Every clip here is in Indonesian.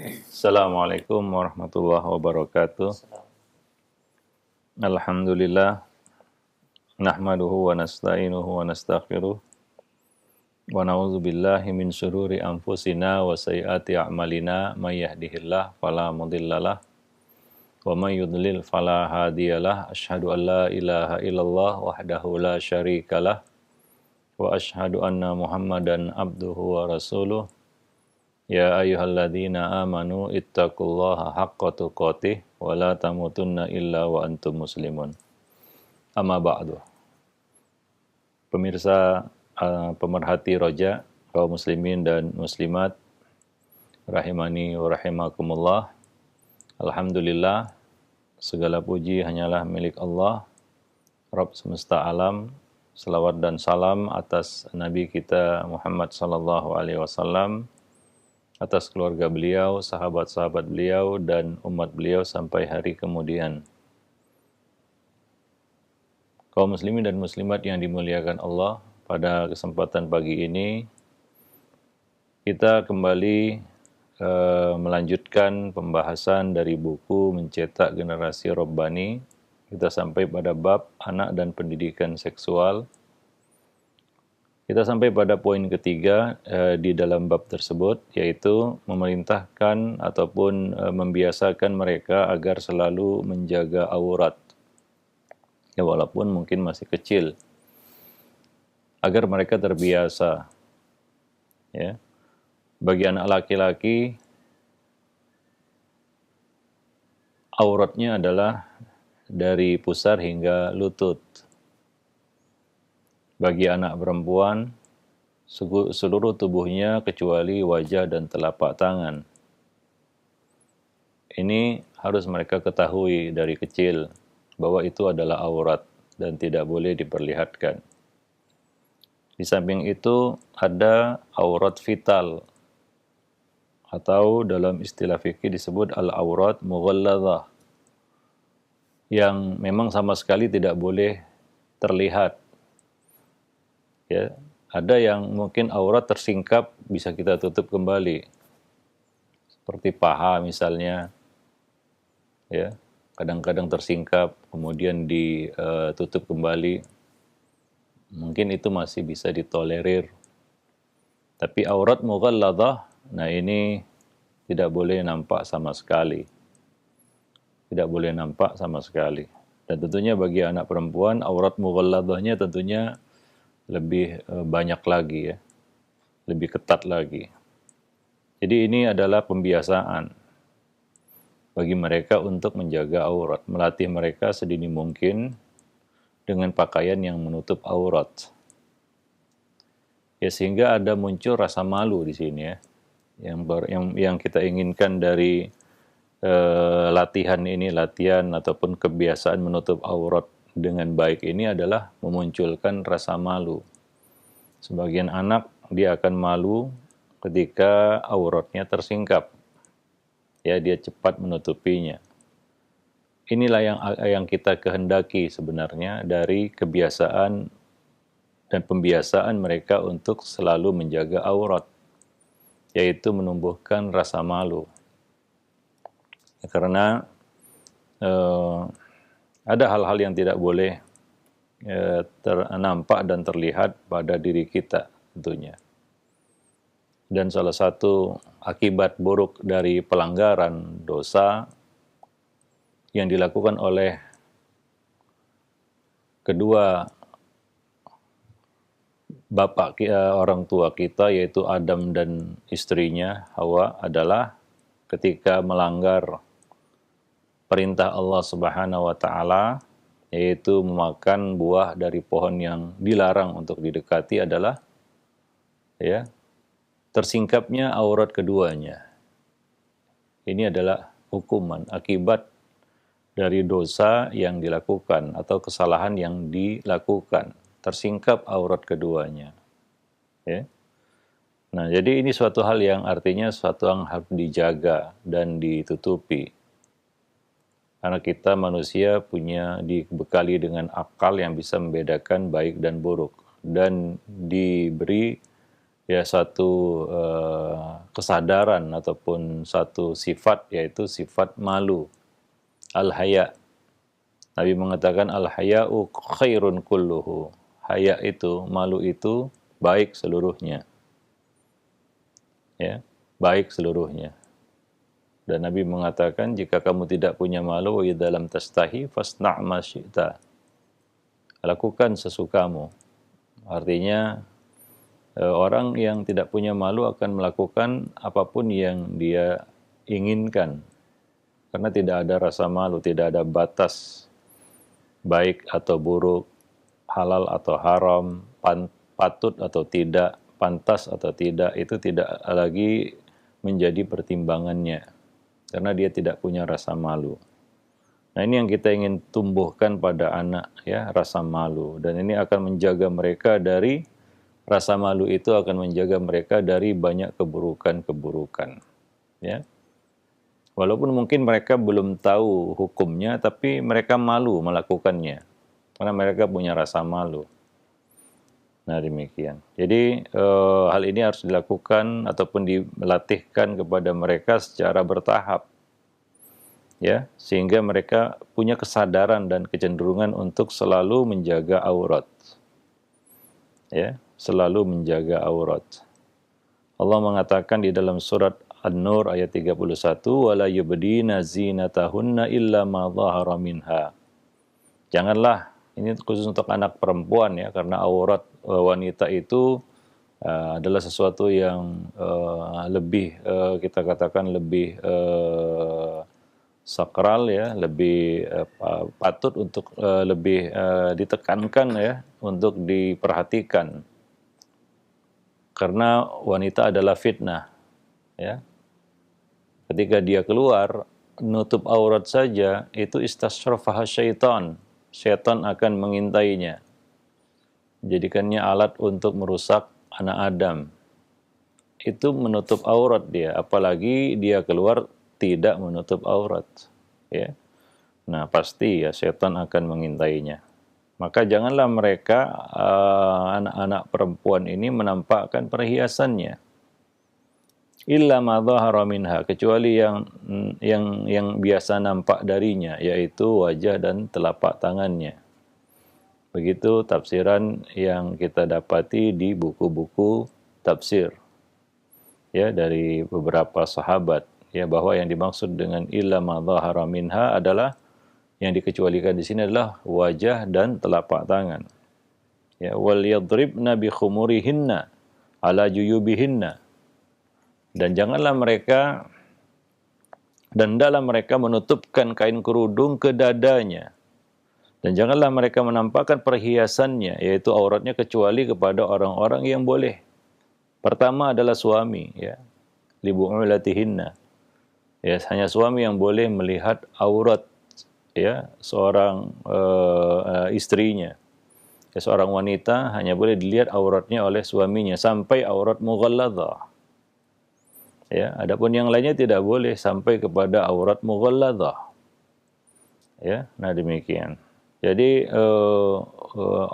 Assalamualaikum warahmatullahi wabarakatuh. Alhamdulillah, nahmaduhu wa nasta'inuhu wa nastaghfiruh wa na'udzu billahi min syururi anfusina wa sayyiati a'malina may yahdihillahu fala mudhillalah wa may yudlil fala hadiyalah. Asyhadu an la ilaha illallah wahdahu la syarikalah wa asyhadu anna Muhammadan abduhu wa rasuluh. Ya ayyuhalladzina amanu ittaqullaha haqqa tuqatih wa la tamutunna illa wa antum muslimun. Amma ba'du. Pemirsa pemerhati roja kaum muslimin dan muslimat rahimani wa rahimakumullah. Alhamdulillah, segala puji hanyalah milik Allah, Rabb semesta alam. Salawat dan salam atas Nabi kita Muhammad sallallahu alaihi wasallam, atas keluarga beliau, sahabat-sahabat beliau, dan umat beliau sampai hari kemudian. Kaum muslimin dan muslimat yang dimuliakan Allah, pada kesempatan pagi ini kita kembali melanjutkan pembahasan dari buku Mencetak Generasi Rabbani. Kita sampai pada bab anak dan pendidikan seksual. Kita sampai pada poin ketiga di dalam bab tersebut, yaitu memerintahkan ataupun membiasakan mereka agar selalu menjaga aurat, ya walaupun mungkin masih kecil, agar mereka terbiasa. Ya, bagi anak laki-laki, auratnya adalah dari pusar hingga lutut. Bagi anak perempuan, seluruh tubuhnya kecuali wajah dan telapak tangan. Ini harus mereka ketahui dari kecil, bahwa itu adalah aurat dan tidak boleh diperlihatkan. Di samping itu ada aurat vital, atau dalam istilah fikih disebut al-aurat mughalladzah, yang memang sama sekali tidak boleh terlihat. Ya, ada yang mungkin aurat tersingkap bisa kita tutup kembali, seperti paha misalnya, ya, kadang-kadang tersingkap kemudian ditutup kembali, mungkin itu masih bisa ditolerir. Tapi aurat mughalladzah, nah ini tidak boleh nampak sama sekali, tidak boleh nampak sama sekali. Dan tentunya bagi anak perempuan, aurat mughalladzahnya tentunya lebih banyak lagi, ya, lebih ketat lagi. Jadi ini adalah pembiasaan bagi mereka untuk menjaga aurat, melatih mereka sedini mungkin dengan pakaian yang menutup aurat. Ya, sehingga ada muncul rasa malu di sini, ya, yang kita inginkan dari latihan ini, latihan ataupun kebiasaan menutup aurat dengan baik ini adalah memunculkan rasa malu. Sebagian anak dia akan malu ketika auratnya tersingkap, ya, dia cepat menutupinya. Inilah yang kita kehendaki sebenarnya dari kebiasaan dan pembiasaan mereka untuk selalu menjaga aurat, yaitu menumbuhkan rasa malu. Karena ada hal-hal yang tidak boleh nampak dan terlihat pada diri kita tentunya. Dan salah satu akibat buruk dari pelanggaran dosa yang dilakukan oleh kedua orang tua kita, yaitu Adam dan istrinya Hawa, adalah ketika melanggar perintah Allah Subhanahu wa taala, yaitu memakan buah dari pohon yang dilarang untuk didekati, adalah, ya, tersingkapnya aurat keduanya. Ini adalah hukuman akibat dari dosa yang dilakukan atau kesalahan yang dilakukan, tersingkap aurat keduanya. Ya. Nah, jadi ini suatu hal yang artinya suatu yang harus dijaga dan ditutupi. Karena kita manusia dibekali dengan akal yang bisa membedakan baik dan buruk, dan diberi ya satu kesadaran ataupun satu sifat, yaitu sifat malu, al-haya. Nabi mengatakan al-haya'u khairun kulluhu. Haya itu, malu itu baik seluruhnya. Ya, baik seluruhnya. Dan Nabi mengatakan, jika kamu tidak punya malu, wa idza lam tastahi fasna' ma syi'ta. Lakukan sesukamu. Artinya orang yang tidak punya malu akan melakukan apapun yang dia inginkan. Karena tidak ada rasa malu, tidak ada batas baik atau buruk, halal atau haram, patut atau tidak, pantas atau tidak, itu tidak lagi menjadi pertimbangannya. Karena dia tidak punya rasa malu. Nah, ini yang kita ingin tumbuhkan pada anak, ya, rasa malu. Dan ini akan menjaga mereka dari, rasa malu itu akan menjaga mereka dari banyak keburukan-keburukan. Ya. Walaupun mungkin mereka belum tahu hukumnya, tapi mereka malu melakukannya. Karena mereka punya rasa malu. Nah, demikian. Jadi hal ini harus dilakukan ataupun dilatihkan kepada mereka secara bertahap, ya, sehingga mereka punya kesadaran dan kecenderungan untuk selalu menjaga aurat, ya, selalu menjaga aurat. Allah mengatakan di dalam surat An-Nur ayat 31, wala yubdina zinatahunna illa ma dhahara minha. Janganlah, ini khusus untuk anak perempuan, ya, karena aurat wanita itu adalah sesuatu yang lebih kita katakan lebih sakral, ya, lebih patut untuk lebih ditekankan, ya, untuk diperhatikan, karena wanita adalah fitnah, ya. Ketika dia keluar nutup aurat saja, itu istasyrafaha syaitan. Syaitan akan mengintainya, jadikannya alat untuk merusak anak Adam. Itu menutup aurat dia, apalagi dia keluar tidak menutup aurat, ya. Nah, pasti ya syaitan akan mengintainya. Maka janganlah mereka anak-anak perempuan ini menampakkan perhiasannya, illa ma dhahara minha, kecuali yang biasa nampak darinya, yaitu wajah dan telapak tangannya. Begitu tafsiran yang kita dapati di buku-buku tafsir, ya, dari beberapa sahabat, ya, bahwa yang dimaksud dengan illa ma dhahara minha adalah, yang dikecualikan di sini adalah wajah dan telapak tangan. Ya, wal yadribna bi khumurihinna ala juyubihinna. Dan janganlah mereka, dan dalam mereka menutupkan kain kerudung ke dadanya. Dan janganlah mereka menampakkan perhiasannya, yaitu auratnya, kecuali kepada orang-orang yang boleh. Pertama adalah suami, ya, libu'ulatihinna. Ya, hanya suami yang boleh melihat aurat, ya, seorang istrinya. Ya, seorang wanita hanya boleh dilihat auratnya oleh suaminya sampai aurat mughalladhah. Ya, adapun yang lainnya tidak boleh sampai kepada aurat mughalladhah. Ya, nah demikian. Jadi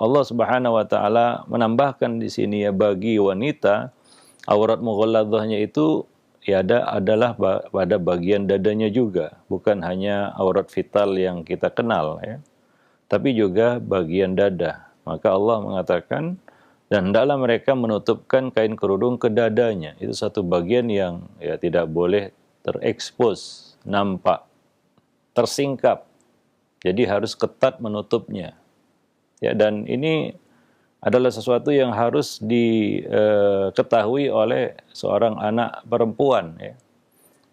Allah Subhanahu wa taala menambahkan di sini, ya, bagi wanita aurat mughalladhahnya itu, ya, adalah pada bagian dadanya juga, bukan hanya aurat vital yang kita kenal, ya, tapi juga bagian dada. Maka Allah mengatakan, dan hendaklah mereka menutupkan kain kerudung ke dadanya. Itu satu bagian yang, ya, tidak boleh terekspos, nampak, tersingkap. Jadi harus ketat menutupnya. Ya, dan ini adalah sesuatu yang harus diketahui oleh seorang anak perempuan, ya,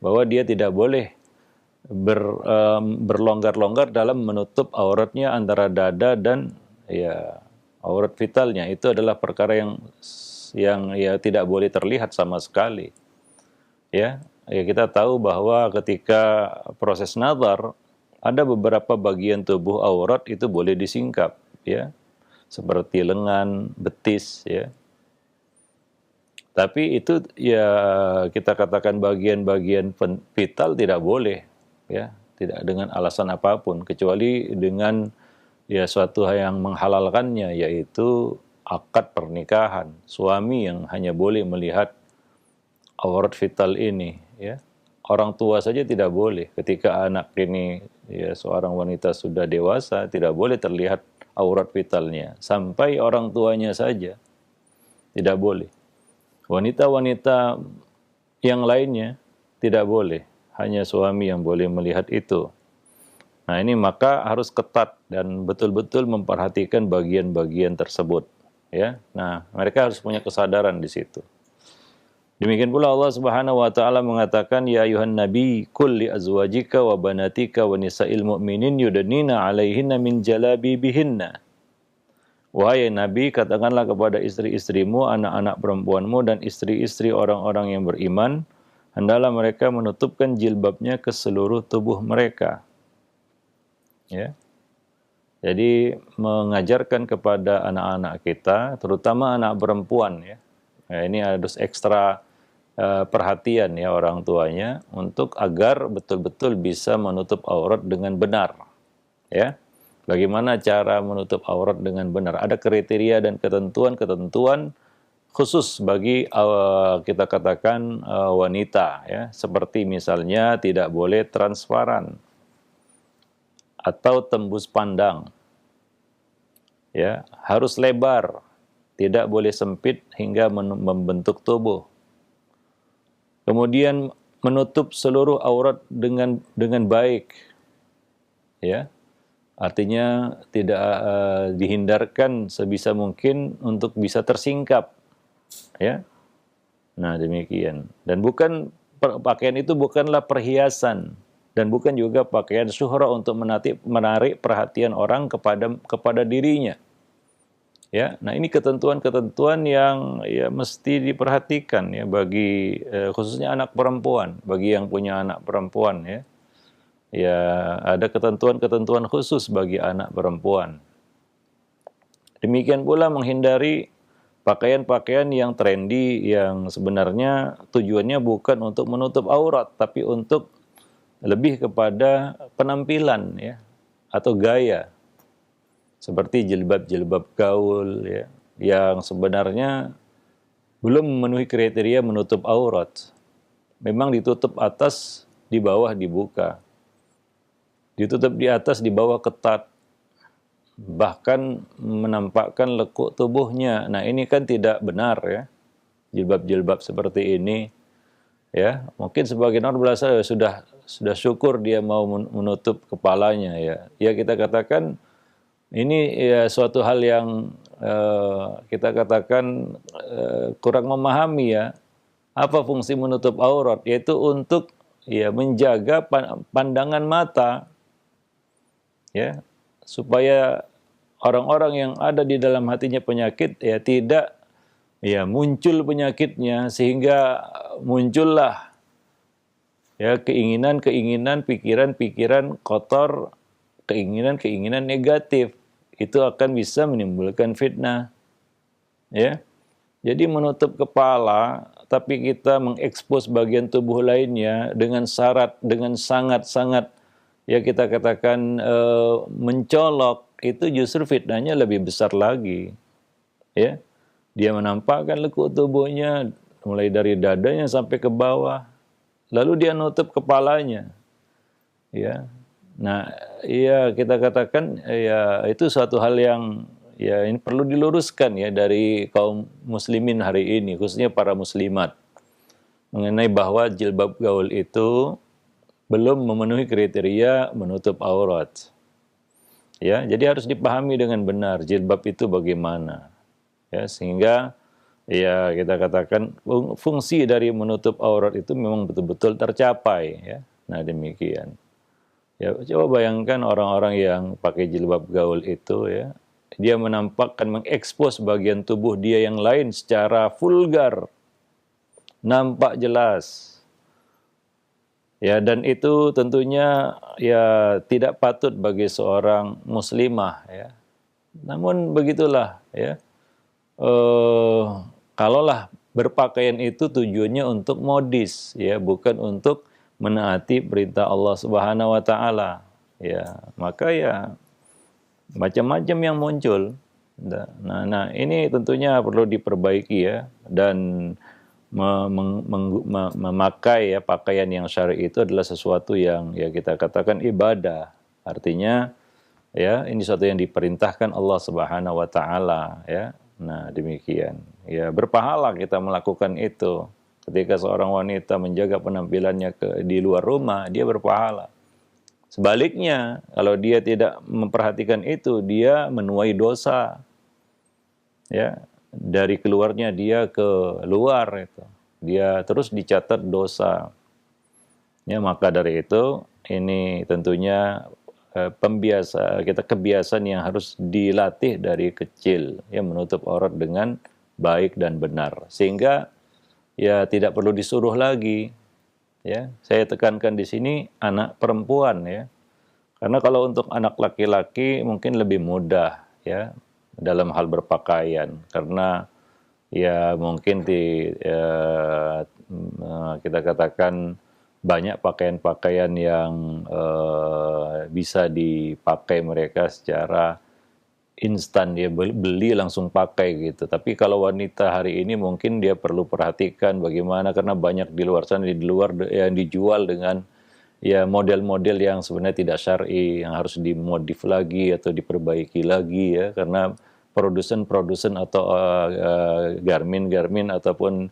bahwa dia tidak boleh berlonggar-longgar dalam menutup auratnya antara dada dan, ya, aurat vitalnya. Itu adalah perkara yang ya tidak boleh terlihat sama sekali. Ya, kita tahu bahwa ketika proses nazar ada beberapa bagian tubuh aurat itu boleh disingkap, ya, seperti lengan, betis, ya. Tapi itu, ya, kita katakan bagian-bagian vital tidak boleh, ya, tidak dengan alasan apapun, kecuali dengan, ya, suatu hal yang menghalalkannya, yaitu akad pernikahan, suami yang hanya boleh melihat aurat vital ini, ya. Orang tua saja tidak boleh. Ketika anak ini, ya, seorang wanita sudah dewasa, tidak boleh terlihat aurat vitalnya. Sampai orang tuanya saja tidak boleh. Wanita-wanita yang lainnya tidak boleh. Hanya suami yang boleh melihat itu. Nah, ini maka harus ketat dan betul-betul memperhatikan bagian-bagian tersebut, ya. Nah, mereka harus punya kesadaran di situ. Demikian pula Allah Subhanahu wa taala mengatakan, ya ayuhan nabi qul li azwajika wa banatika wa nisa'il mu'minin yudnina 'alaihinna min jalabibihinna. Wahai Nabi, katakanlah kepada istri-istrimu, anak-anak perempuanmu dan istri-istri orang-orang yang beriman, hendaklah mereka menutupkan jilbabnya ke seluruh tubuh mereka. Ya. Jadi mengajarkan kepada anak-anak kita, terutama anak perempuan, ya. Nah, ini harus ekstra perhatian ya orang tuanya untuk agar betul-betul bisa menutup aurat dengan benar. Ya. Bagaimana cara menutup aurat dengan benar? Ada kriteria dan ketentuan-ketentuan khusus bagi kita katakan wanita, ya. Seperti misalnya tidak boleh transparan atau tembus pandang, ya, harus lebar, tidak boleh sempit hingga membentuk tubuh. Kemudian menutup seluruh aurat dengan baik, ya. Artinya tidak dihindarkan sebisa mungkin untuk bisa tersingkap, ya. Nah, demikian. Dan bukan pakaian itu bukanlah perhiasan dan bukan juga pakaian syuhra untuk menarik perhatian orang kepada dirinya. Ya. Nah, ini ketentuan-ketentuan yang ya mesti diperhatikan ya bagi khususnya anak perempuan, bagi yang punya anak perempuan, ya. Ya, ada ketentuan-ketentuan khusus bagi anak perempuan. Demikian pula menghindari pakaian-pakaian yang trendy yang sebenarnya tujuannya bukan untuk menutup aurat, tapi untuk lebih kepada penampilan, ya, atau gaya. Seperti jilbab-jilbab gaul, ya, yang sebenarnya belum memenuhi kriteria menutup aurat. Memang ditutup atas, di bawah dibuka. Ditutup di atas, di bawah ketat, bahkan menampakkan lekuk tubuhnya. Nah, ini kan tidak benar, ya, jilbab-jilbab seperti ini, ya. Mungkin sebagian orang berasa sudah syukur dia mau menutup kepalanya, ya. Ya, kita katakan ini ya suatu hal yang kita katakan kurang memahami, ya. Apa fungsi menutup aurat? Yaitu untuk ya menjaga pandangan mata, ya, supaya orang-orang yang ada di dalam hatinya penyakit ya tidak ya muncul penyakitnya, sehingga muncullah ya keinginan-keinginan, pikiran-pikiran kotor, keinginan-keinginan negatif. Itu akan bisa menimbulkan fitnah, ya. Jadi menutup kepala tapi kita mengekspos bagian tubuh lainnya dengan syarat, dengan sangat-sangat ya kita katakan mencolok, itu justru fitnahnya lebih besar lagi, ya. Dia menampakkan lekuk tubuhnya mulai dari dadanya sampai ke bawah, lalu dia nutup kepalanya, ya. Nah, ya kita katakan ya itu suatu hal yang ya ini perlu diluruskan ya dari kaum muslimin hari ini, khususnya para muslimat, mengenai bahwa jilbab gaul itu belum memenuhi kriteria menutup aurat. Ya, jadi harus dipahami dengan benar jilbab itu bagaimana. Ya, sehingga ya kita katakan fungsi dari menutup aurat itu memang betul-betul tercapai, ya. Nah, demikian. Ya, coba bayangkan orang-orang yang pakai jilbab gaul itu, ya. Dia menampakkan, mengekspos bagian tubuh dia yang lain secara vulgar, nampak jelas. Ya, dan itu tentunya ya tidak patut bagi seorang muslimah, ya. Namun begitulah, ya. Kalaulah berpakaian itu tujuannya untuk modis, ya, bukan untuk menaati perintah Allah Subhanahu wa taala, ya, maka ya macam-macam yang muncul, Nah, ini tentunya perlu diperbaiki ya, dan memakai ya pakaian yang syar'i itu adalah sesuatu yang ya kita katakan ibadah. Artinya ya ini sesuatu yang diperintahkan Allah Subhanahu wa taala ya. Nah, demikian. Ya, berpahala kita melakukan itu. Ketika seorang wanita menjaga penampilannya di luar rumah, dia berpahala. Sebaliknya, kalau dia tidak memperhatikan itu, dia menuai dosa. Ya, dari keluarnya dia ke luar itu. Dia terus dicatat dosa. Ya, maka dari itu ini tentunya kebiasaan yang harus dilatih dari kecil, ya, menutup aurat dengan baik dan benar, sehingga ya tidak perlu disuruh lagi. Ya, saya tekankan di sini anak perempuan ya, karena kalau untuk anak laki-laki mungkin lebih mudah ya dalam hal berpakaian, karena ya mungkin kita katakan banyak pakaian-pakaian yang bisa dipakai mereka secara instan, dia beli langsung pakai gitu. Tapi kalau wanita hari ini mungkin dia perlu perhatikan bagaimana, karena banyak di luar sana di luar yang dijual dengan ya model-model yang sebenarnya tidak syar'i, yang harus dimodif lagi atau diperbaiki lagi ya, karena produsen-produsen atau garmin-garmin ataupun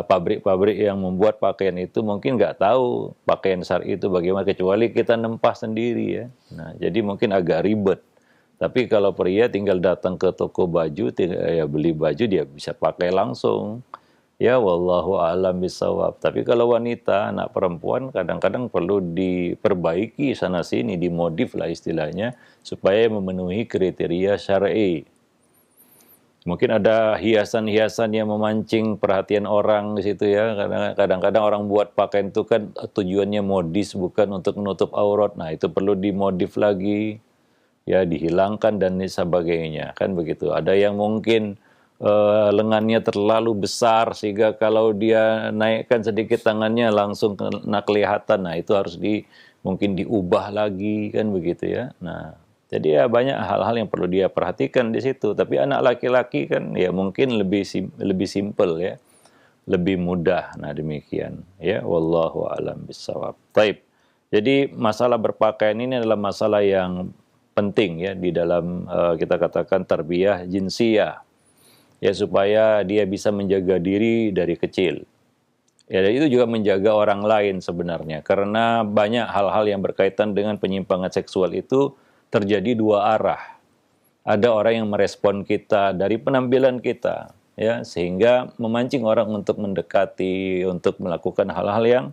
pabrik-pabrik yang membuat pakaian itu mungkin nggak tahu pakaian syar'i itu bagaimana, kecuali kita nempah sendiri ya. Nah, jadi mungkin agak ribet. Tapi kalau pria tinggal datang ke toko baju, ya beli baju, dia bisa pakai langsung. Ya, wallahu a'lam bishawab. Tapi kalau wanita, anak perempuan kadang-kadang perlu diperbaiki sana sini, dimodif lah istilahnya, supaya memenuhi kriteria syar'i. Mungkin ada hiasan-hiasan yang memancing perhatian orang di situ ya. Kadang-kadang orang buat pakaian itu kan tujuannya modis, bukan untuk menutup aurat. Nah, itu perlu dimodif lagi, ya dihilangkan dan sebagainya, kan begitu. Ada yang mungkin lengannya terlalu besar sehingga kalau dia naikkan sedikit tangannya langsung kena kelihatan. Nah, itu harus mungkin diubah lagi, kan begitu ya. Nah, jadi ya banyak hal-hal yang perlu dia perhatikan di situ. Tapi anak laki-laki kan ya mungkin lebih simpel ya, lebih mudah. Nah, demikian ya, wallahu a'lam bishawab. Taib. Jadi masalah berpakaian ini adalah masalah yang penting ya di dalam kita katakan tarbiyah jinsiyah. Ya, supaya dia bisa menjaga diri dari kecil. Ya, dan itu juga menjaga orang lain sebenarnya, karena banyak hal-hal yang berkaitan dengan penyimpangan seksual itu terjadi dua arah. Ada orang yang merespon kita dari penampilan kita, ya, sehingga memancing orang untuk mendekati, untuk melakukan hal-hal yang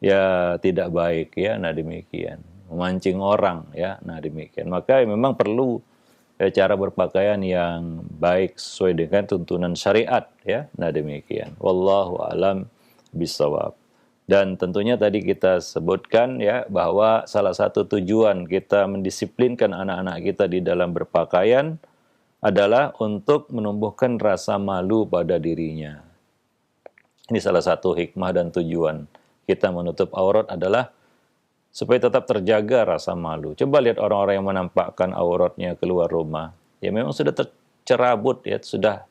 ya tidak baik ya. Nah, demikian. Memancing orang ya. Nah, demikian. Maka memang perlu cara berpakaian yang baik sesuai dengan tuntunan syariat ya. Nah, demikian. Wallahu a'lam bishawab. Dan tentunya tadi kita sebutkan ya bahwa salah satu tujuan kita mendisiplinkan anak-anak kita di dalam berpakaian adalah untuk menumbuhkan rasa malu pada dirinya. Ini salah satu hikmah dan tujuan kita menutup aurat adalah supaya tetap terjaga rasa malu. Coba lihat orang-orang yang menampakkan auratnya keluar rumah. Ya memang sudah tercerabut ya, sudah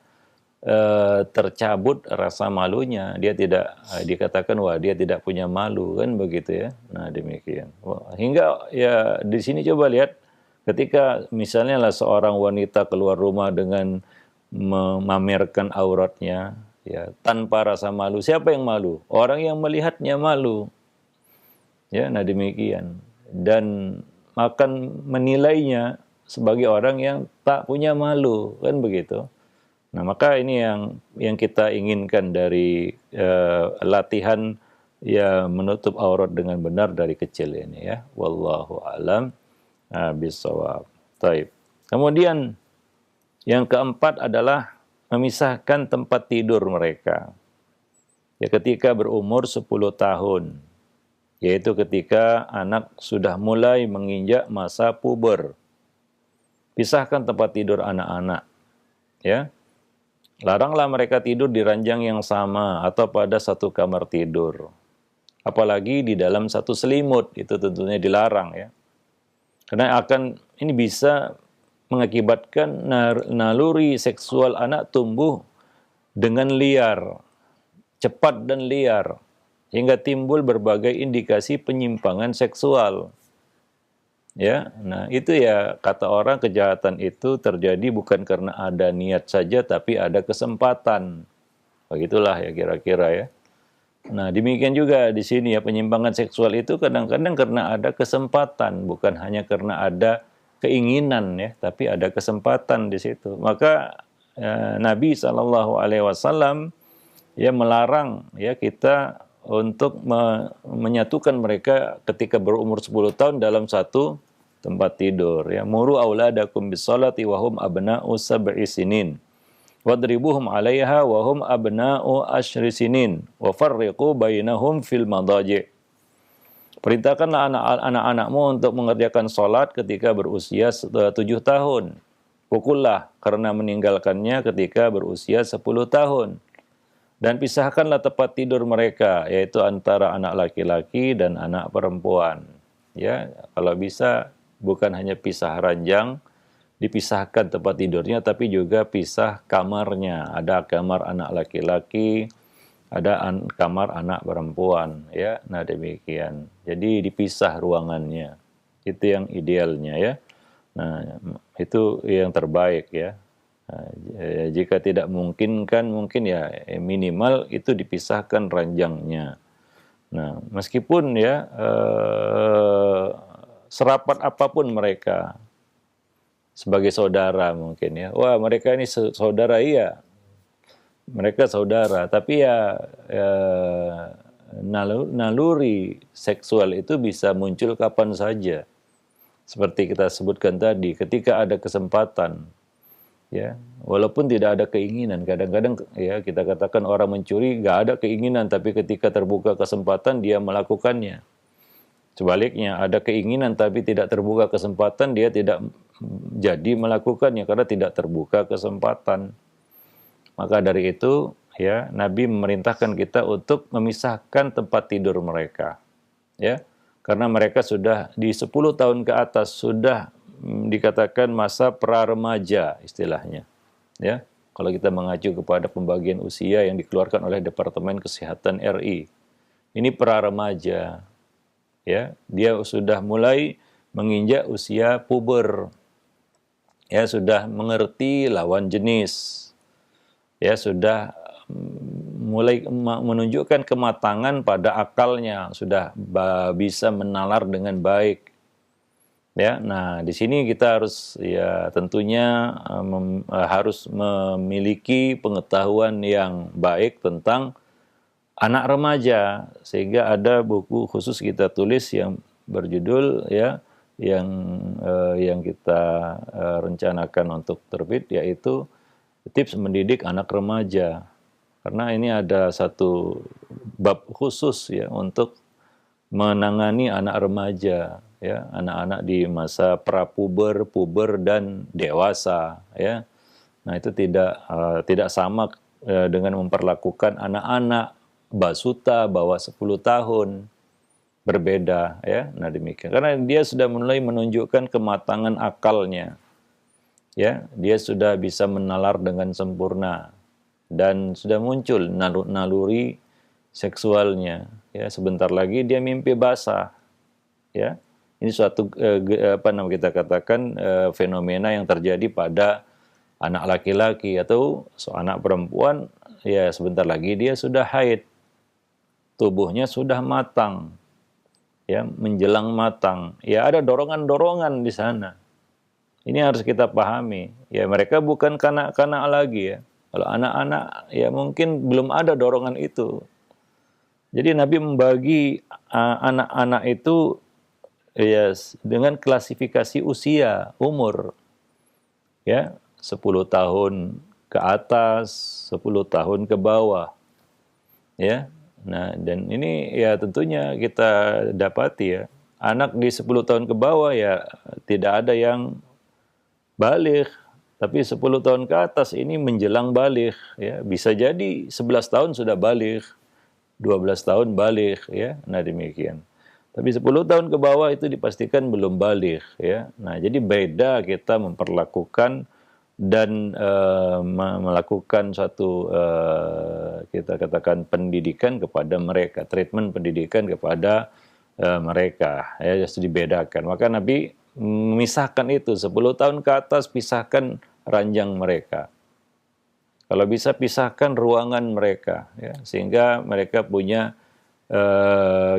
tercabut rasa malunya. Dia tidak dikatakan wah dia tidak punya malu, kan begitu ya. Nah, demikian. Hingga ya di sini coba lihat ketika misalnya lah seorang wanita keluar rumah dengan memamerkan auratnya ya tanpa rasa malu. Siapa yang malu? Orang yang melihatnya malu. Ya, nah demikian. Dan akan menilainya sebagai orang yang tak punya malu, kan begitu. Nah, maka ini yang kita inginkan dari latihan ya menutup aurat dengan benar dari kecil ini ya. Wallahu a'lam bishawab. Taib. Kemudian yang keempat adalah memisahkan tempat tidur mereka. Ya ketika berumur 10 tahun, yaitu ketika anak sudah mulai menginjak masa puber. Pisahkan tempat tidur anak-anak. Ya. Laranglah mereka tidur di ranjang yang sama atau pada satu kamar tidur. Apalagi di dalam satu selimut, itu tentunya dilarang ya. Karena ini bisa mengakibatkan naluri seksual anak tumbuh dengan liar, cepat dan liar, hingga timbul berbagai indikasi penyimpangan seksual. Ya, nah itu ya kata orang kejahatan itu terjadi bukan karena ada niat saja, tapi ada kesempatan. Begitulah ya kira-kira ya. Nah demikian juga di sini ya, penyimpangan seksual itu kadang-kadang karena ada kesempatan, bukan hanya karena ada keinginan ya, tapi ada kesempatan di situ. Maka Nabi SAW ya melarang ya kita untuk menyatukan mereka ketika berumur 10 tahun dalam satu tempat tidur ya. Muru auladakum bisolati wahum abna'u sab'i sinin wadribuhum 'alaiha wahum abna'u asyri sinin wa farriqu bainahum fil madaji'. Perintahkanlah anak-anakmu untuk mengerjakan salat ketika berusia 7 tahun. Pukullah karena meninggalkannya ketika berusia 10 tahun. Dan pisahkanlah tempat tidur mereka, yaitu antara anak laki-laki dan anak perempuan. Ya, kalau bisa bukan hanya pisah ranjang, dipisahkan tempat tidurnya, tapi juga pisah kamarnya. Ada kamar anak laki-laki, ada kamar anak perempuan. Ya, nah demikian. Jadi dipisah ruangannya. Itu yang idealnya ya. Nah, itu yang terbaik ya. Nah, jika tidak mungkin ya minimal itu dipisahkan ranjangnya. Nah, meskipun ya serapat apapun mereka sebagai saudara mungkin ya. Wah, mereka ini saudara, iya. Mereka saudara, tapi ya naluri seksual itu bisa muncul kapan saja. Seperti kita sebutkan tadi, ketika ada kesempatan. Ya, walaupun tidak ada keinginan, kadang-kadang ya kita katakan orang mencuri nggak ada keinginan, tapi ketika terbuka kesempatan dia melakukannya. Sebaliknya ada keinginan tapi tidak terbuka kesempatan, dia tidak jadi melakukannya karena tidak terbuka kesempatan. Maka dari itu ya Nabi memerintahkan kita untuk memisahkan tempat tidur mereka. Ya, karena mereka sudah di 10 tahun ke atas sudah dikatakan masa pra-remaja istilahnya. Ya, kalau kita mengacu kepada pembagian usia yang dikeluarkan oleh Departemen Kesehatan RI. Ini pra-remaja. Ya, dia sudah mulai menginjak usia puber. Ya, sudah mengerti lawan jenis. Ya, sudah mulai menunjukkan kematangan pada akalnya, sudah bisa menalar dengan baik. Ya, nah di sini kita harus ya tentunya harus memiliki pengetahuan yang baik tentang anak remaja, sehingga ada buku khusus kita tulis yang berjudul ya yang kita rencanakan untuk terbit, yaitu tips mendidik anak remaja. Karena ini ada satu bab khusus ya untuk menangani anak remaja, ya, anak-anak di masa prapuber, puber dan dewasa, ya. Nah, itu tidak sama dengan memperlakukan anak-anak basuta bawah 10 tahun. Berbeda, ya. Nah, demikian. Karena dia sudah mulai menunjukkan kematangan akalnya. Ya, dia sudah bisa menalar dengan sempurna dan sudah muncul naluri seksualnya. Ya, sebentar lagi dia mimpi basah. Ya, ini suatu kita katakan fenomena yang terjadi pada anak laki-laki atau anak perempuan. Ya, sebentar lagi dia sudah haid, tubuhnya sudah matang, ya, menjelang matang. Ya, ada dorongan-dorongan di sana. Ini harus kita pahami. Ya, mereka bukan kanak-kanak lagi ya. Kalau anak-anak ya mungkin belum ada dorongan itu. Jadi Nabi membagi anak-anak itu ya dengan klasifikasi usia, umur. Ya, 10 tahun ke atas, 10 tahun ke bawah. Ya. Nah, dan ini ya tentunya kita dapati ya, anak di 10 tahun ke bawah ya tidak ada yang baligh, tapi 10 tahun ke atas ini menjelang baligh ya. Bisa jadi 11 tahun sudah baligh. 12 tahun baligh ya. Nah, demikian. Tapi 10 tahun ke bawah itu dipastikan belum baligh ya. Nah, jadi beda kita memperlakukan dan melakukan suatu kita katakan pendidikan kepada mereka, treatment pendidikan kepada mereka ya, harus dibedakan. Maka Nabi memisahkan itu 10 tahun ke atas, pisahkan ranjang mereka. Kalau bisa pisahkan ruangan mereka ya, sehingga mereka punya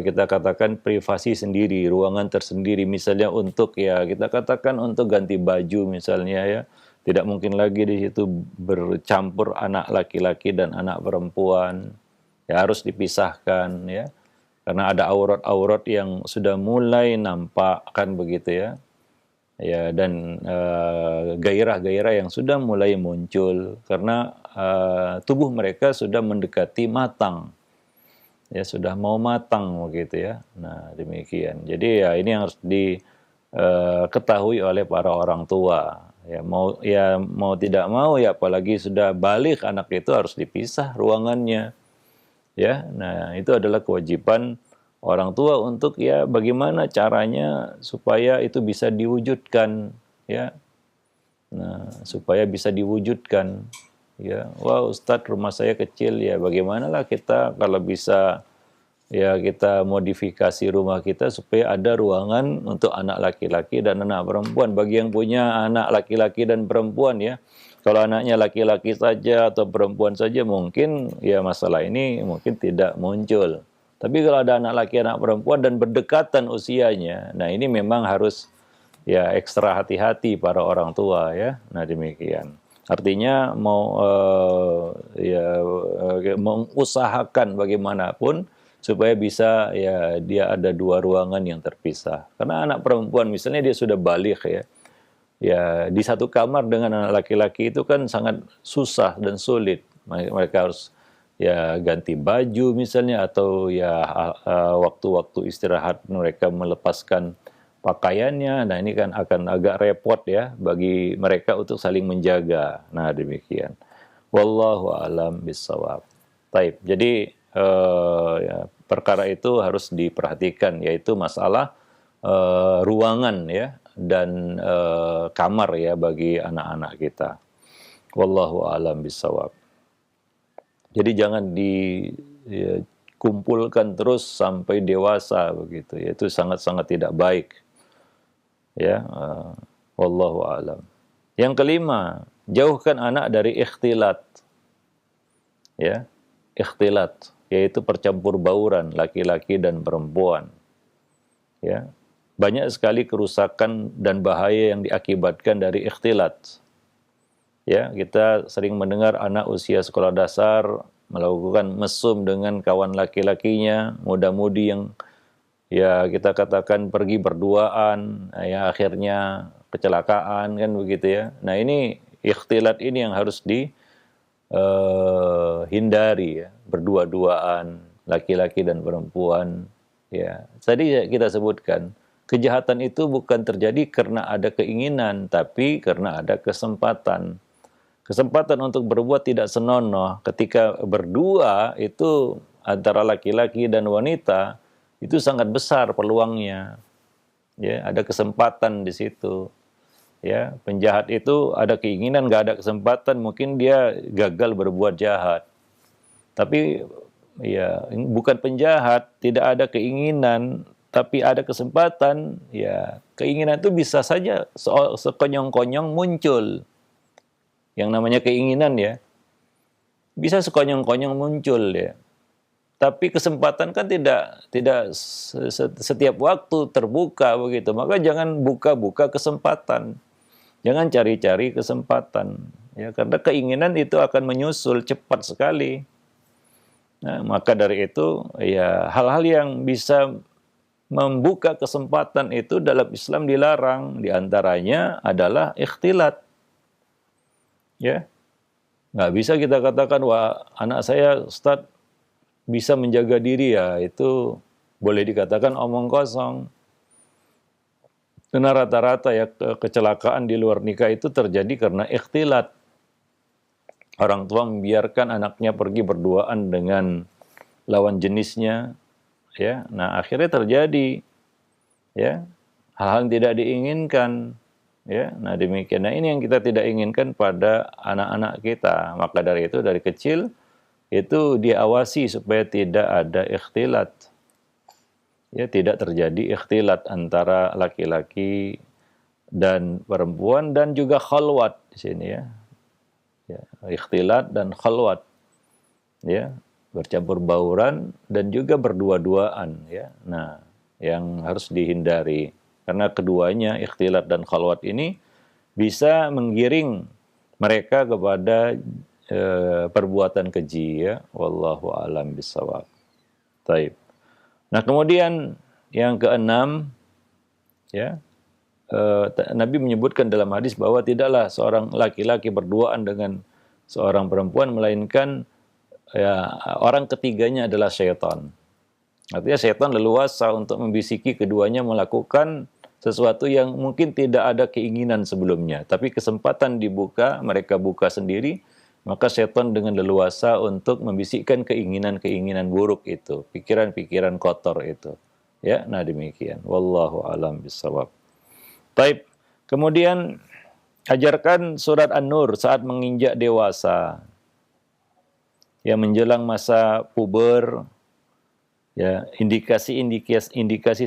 kita katakan privasi sendiri, ruangan tersendiri, misalnya untuk ya kita katakan untuk ganti baju misalnya ya, tidak mungkin lagi di situ bercampur anak laki-laki dan anak perempuan, ya harus dipisahkan ya, karena ada aurat-aurat yang sudah mulai nampak kan begitu ya, ya dan gairah-gairah yang sudah mulai muncul karena tubuh mereka sudah mendekati matang. Ya sudah mau matang begitu ya. Nah, demikian. Jadi ya ini yang harus diketahui oleh para orang tua. Ya mau tidak mau ya apalagi sudah balik anak itu harus dipisah ruangannya. Ya. Nah, itu adalah kewajiban orang tua untuk ya bagaimana caranya supaya itu bisa diwujudkan ya. Nah, supaya bisa diwujudkan. Ya, wah Ustadz rumah saya kecil ya, bagaimanalah kita kalau bisa ya kita modifikasi rumah kita supaya ada ruangan untuk anak laki-laki dan anak perempuan. Bagi yang punya anak laki-laki dan perempuan ya, kalau anaknya laki-laki saja atau perempuan saja mungkin ya masalah ini mungkin tidak muncul. Tapi kalau ada anak laki, anak perempuan dan berdekatan usianya, nah ini memang harus ya ekstra hati-hati para orang tua ya. Nah demikian. Artinya mau mengusahakan bagaimanapun supaya bisa ya dia ada dua ruangan yang terpisah. Karena anak perempuan misalnya dia sudah balik ya. Ya di satu kamar dengan anak laki-laki itu kan sangat susah dan sulit. Mereka harus ya ganti baju misalnya atau ya waktu-waktu istirahat mereka melepaskan pakaiannya. Nah, ini kan akan agak repot ya bagi mereka untuk saling menjaga. Nah, demikian. Wallahu a'lam bishawab. Taib. Jadi ya, perkara itu harus diperhatikan yaitu masalah ruangan ya dan kamar ya bagi anak-anak kita. Wallahu a'lam bishawab. Jadi jangan dikumpulkan terus sampai dewasa begitu. Itu sangat-sangat tidak baik. Ya, wallahu a'lam. Yang kelima, jauhkan anak dari ikhtilat. Ya, ikhtilat yaitu percampur bauran laki-laki dan perempuan. Ya. Banyak sekali kerusakan dan bahaya yang diakibatkan dari ikhtilat. Ya, kita sering mendengar anak usia sekolah dasar melakukan mesum dengan kawan laki-lakinya, muda-mudi yang ya kita katakan pergi berduaan, ya akhirnya kecelakaan kan begitu ya. Nah ini ikhtilat ini yang harus dihindari ya, berdua-duaan laki-laki dan perempuan. Ya, tadi kita sebutkan kejahatan itu bukan terjadi karena ada keinginan, tapi karena ada kesempatan. Kesempatan untuk berbuat tidak senonoh ketika berdua itu antara laki-laki dan wanita itu sangat besar peluangnya. Ya, ada kesempatan di situ. Ya, penjahat itu ada keinginan, nggak ada kesempatan, mungkin dia gagal berbuat jahat. Tapi ya bukan penjahat, tidak ada keinginan, tapi ada kesempatan. Ya, keinginan itu bisa saja sekonyong-konyong muncul. Yang namanya keinginan ya, bisa sekonyong-konyong muncul ya. Tapi kesempatan kan tidak setiap waktu terbuka begitu. Maka jangan buka-buka kesempatan. Jangan cari-cari kesempatan. Ya, karena keinginan itu akan menyusul cepat sekali. Nah, maka dari itu ya hal-hal yang bisa membuka kesempatan itu dalam Islam dilarang. Di antaranya adalah ikhtilat. Ya, nggak bisa kita katakan wah anak saya Ustadz bisa menjaga diri ya, itu boleh dikatakan omong kosong. Karena rata-rata ya kecelakaan di luar nikah itu terjadi karena ikhtilat. Orang tua membiarkan anaknya pergi berduaan dengan lawan jenisnya, ya. Nah, akhirnya terjadi ya hal-hal yang tidak diinginkan ya. Nah, demikian. Nah, ini yang kita tidak inginkan pada anak-anak kita. Maka dari itu dari kecil itu diawasi supaya tidak ada ikhtilat. Ya, tidak terjadi ikhtilat antara laki-laki dan perempuan dan juga khalwat di sini ya. Ya, ikhtilat dan khalwat. Ya, bercampur bauran dan juga berdua-duaan ya. Nah, yang harus dihindari karena keduanya ikhtilat dan khalwat ini bisa menggiring mereka kepada perbuatan keji ya. Wallahu a'lam bishawab. Taib. Nah, kemudian yang keenam ya, Nabi menyebutkan dalam hadis bahwa tidaklah seorang laki-laki berduaan dengan seorang perempuan melainkan ya, orang ketiganya adalah syaitan. Artinya syaitan leluasa untuk membisiki keduanya melakukan sesuatu yang mungkin tidak ada keinginan sebelumnya, tapi kesempatan dibuka, mereka buka sendiri, maka syaitan dengan leluasa untuk membisikkan keinginan-keinginan buruk itu, pikiran-pikiran kotor itu. Ya, nah demikian. Wallahu a'lam bishawab. Baik. Kemudian ajarkan surat An-Nur saat menginjak dewasa. Ya, menjelang masa puber, ya, indikasi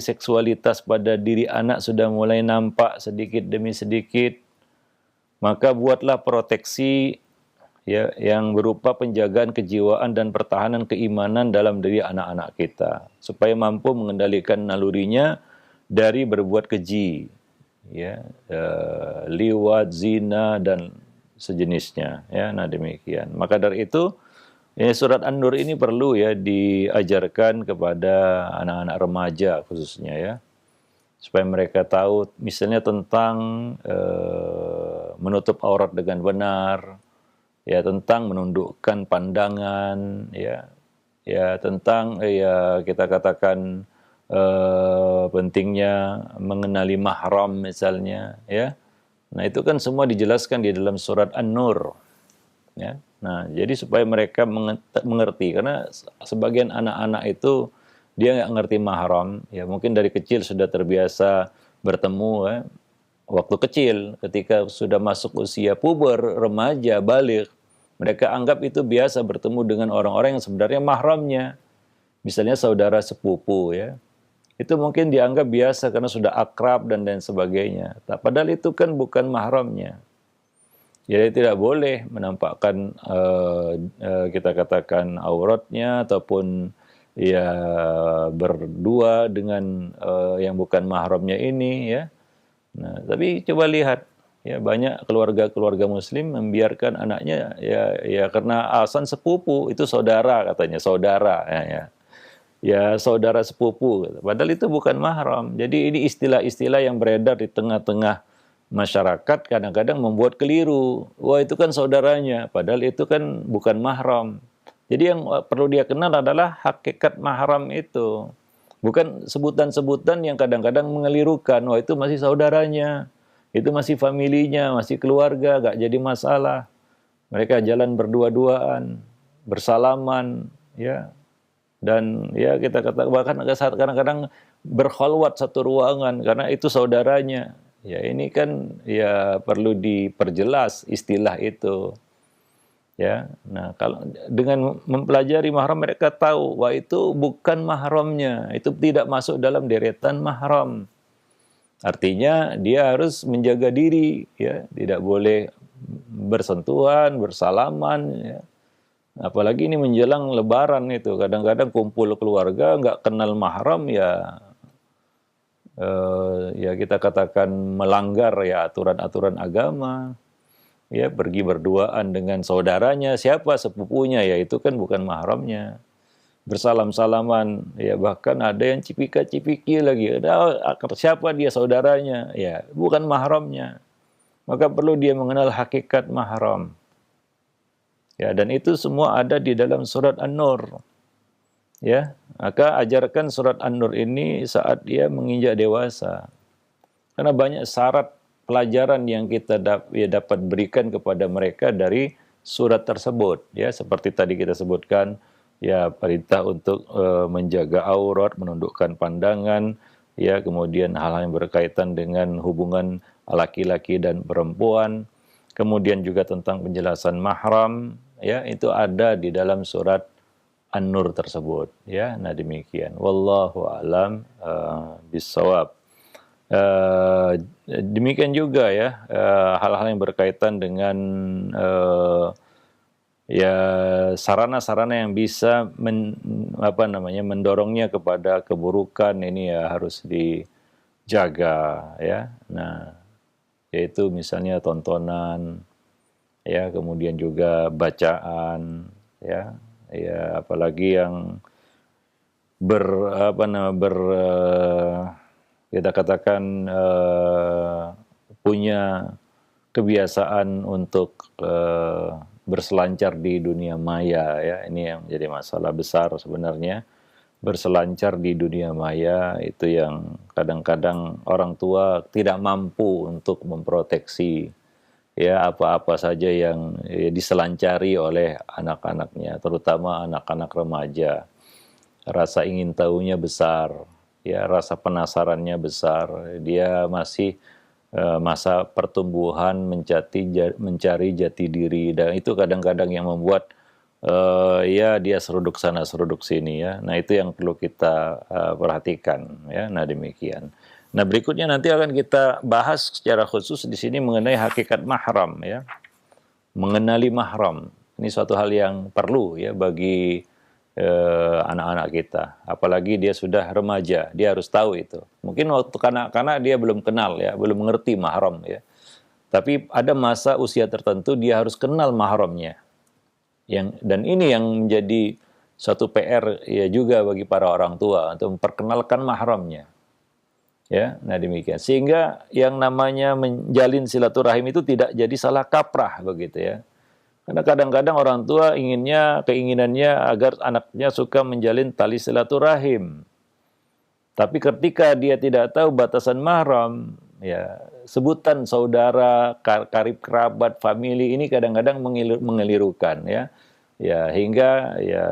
seksualitas pada diri anak sudah mulai nampak sedikit demi sedikit, maka buatlah proteksi ya yang berupa penjagaan kejiwaan dan pertahanan keimanan dalam diri anak-anak kita supaya mampu mengendalikan nalurinya dari berbuat keji, ya, liwat, zina dan sejenisnya, ya. Nah demikian. Maka dari itu ya, surat An-Nur ini perlu ya diajarkan kepada anak-anak remaja khususnya ya, supaya mereka tahu misalnya tentang menutup aurat dengan benar, ya, tentang menundukkan pandangan, ya, ya tentang ya kita katakan pentingnya mengenali mahram misalnya, ya. Nah itu kan semua dijelaskan di dalam surat An-Nur, ya. Nah, jadi supaya mereka mengerti, karena sebagian anak-anak itu dia nggak ngerti mahram, ya mungkin dari kecil sudah terbiasa bertemu, ya. Waktu kecil, ketika sudah masuk usia puber, remaja, baligh, mereka anggap itu biasa bertemu dengan orang-orang yang sebenarnya mahramnya, misalnya saudara sepupu, ya. Itu mungkin dianggap biasa karena sudah akrab dan lain sebagainya. Padahal itu kan bukan mahramnya. Jadi tidak boleh menampakkan kita katakan auratnya ataupun ya berdua dengan yang bukan mahramnya ini ya. Nah, tapi coba lihat ya banyak keluarga-keluarga muslim membiarkan anaknya ya karena alasan sepupu, itu saudara katanya, saudara ya. Ya saudara sepupu, padahal itu bukan mahram. Jadi ini istilah-istilah yang beredar di tengah-tengah masyarakat kadang-kadang membuat keliru. Wah itu kan saudaranya, padahal itu kan bukan mahram. Jadi yang perlu dia kenal adalah hakikat mahram itu. Bukan sebutan-sebutan yang kadang-kadang mengelirukan. Wah itu masih saudaranya, itu masih familinya, masih keluarga, gak jadi masalah. Mereka jalan berdua-duaan, bersalaman, ya. Dan ya kita kata bahkan kadang-kadang berkhalwat satu ruangan karena itu saudaranya. Ya ini kan ya perlu diperjelas istilah itu. Ya. Nah, kalau dengan mempelajari mahram mereka tahu wah itu bukan mahramnya, itu tidak masuk dalam deretan mahram. Artinya dia harus menjaga diri ya, tidak boleh bersentuhan, bersalaman ya. Apalagi ini menjelang Lebaran itu, kadang-kadang kumpul keluarga nggak kenal mahram ya, ya kita katakan melanggar ya aturan-aturan agama, ya pergi berduaan dengan saudaranya, siapa sepupunya ya itu kan bukan mahramnya, bersalam-salaman, ya bahkan ada yang cipika-cipiki lagi, siapa dia saudaranya, ya bukan mahramnya, maka perlu dia mengenal hakikat mahram. Ya, dan itu semua ada di dalam surat An-Nur. Ya, maka ajarkan surat An-Nur ini saat dia menginjak dewasa. Karena banyak syarat pelajaran yang kita dapat berikan kepada mereka dari surat tersebut, ya, seperti tadi kita sebutkan, ya perintah untuk menjaga aurat, menundukkan pandangan, ya kemudian hal-hal yang berkaitan dengan hubungan laki-laki dan perempuan, kemudian juga tentang penjelasan mahram, ya itu ada di dalam surat An-Nur tersebut, ya. Nah demikian. Wallahu a'lam bissawab. Demikian juga ya hal-hal yang berkaitan dengan ya sarana-sarana yang bisa mendorongnya kepada keburukan ini ya harus dijaga ya. Nah, yaitu misalnya tontonan ya, kemudian juga bacaan ya. Ya apalagi yang ber apa nama ber kita katakan punya kebiasaan untuk berselancar di dunia maya ya, ini yang menjadi masalah besar sebenarnya. Berselancar di dunia maya itu yang kadang-kadang orang tua tidak mampu untuk memproteksi ya apa-apa saja yang diselancari oleh anak-anaknya, terutama anak-anak remaja. Rasa ingin tahunya besar, ya rasa penasarannya besar. Dia masih masa pertumbuhan mencari jati diri, dan itu kadang-kadang yang membuat ya dia seruduk sana seruduk sini ya. Nah itu yang perlu kita perhatikan ya. Nah demikian. Nah berikutnya nanti akan kita bahas secara khusus di sini mengenai hakikat mahram ya. Mengenali mahram. Ini suatu hal yang perlu ya bagi anak-anak kita. Apalagi dia sudah remaja, dia harus tahu itu. Mungkin waktu kanak-kanak dia belum kenal ya, belum mengerti mahram ya. Tapi ada masa usia tertentu dia harus kenal mahramnya. Dan ini yang menjadi suatu PR ya juga bagi para orang tua untuk memperkenalkan mahramnya. Ya, nah demikian. Sehingga yang namanya menjalin silaturahim itu tidak jadi salah kaprah begitu ya. Karena kadang-kadang orang tua keinginannya agar anaknya suka menjalin tali silaturahim. Tapi ketika dia tidak tahu batasan mahram, ya sebutan saudara, karib kerabat, famili ini kadang-kadang mengelirukan ya. Ya hingga ya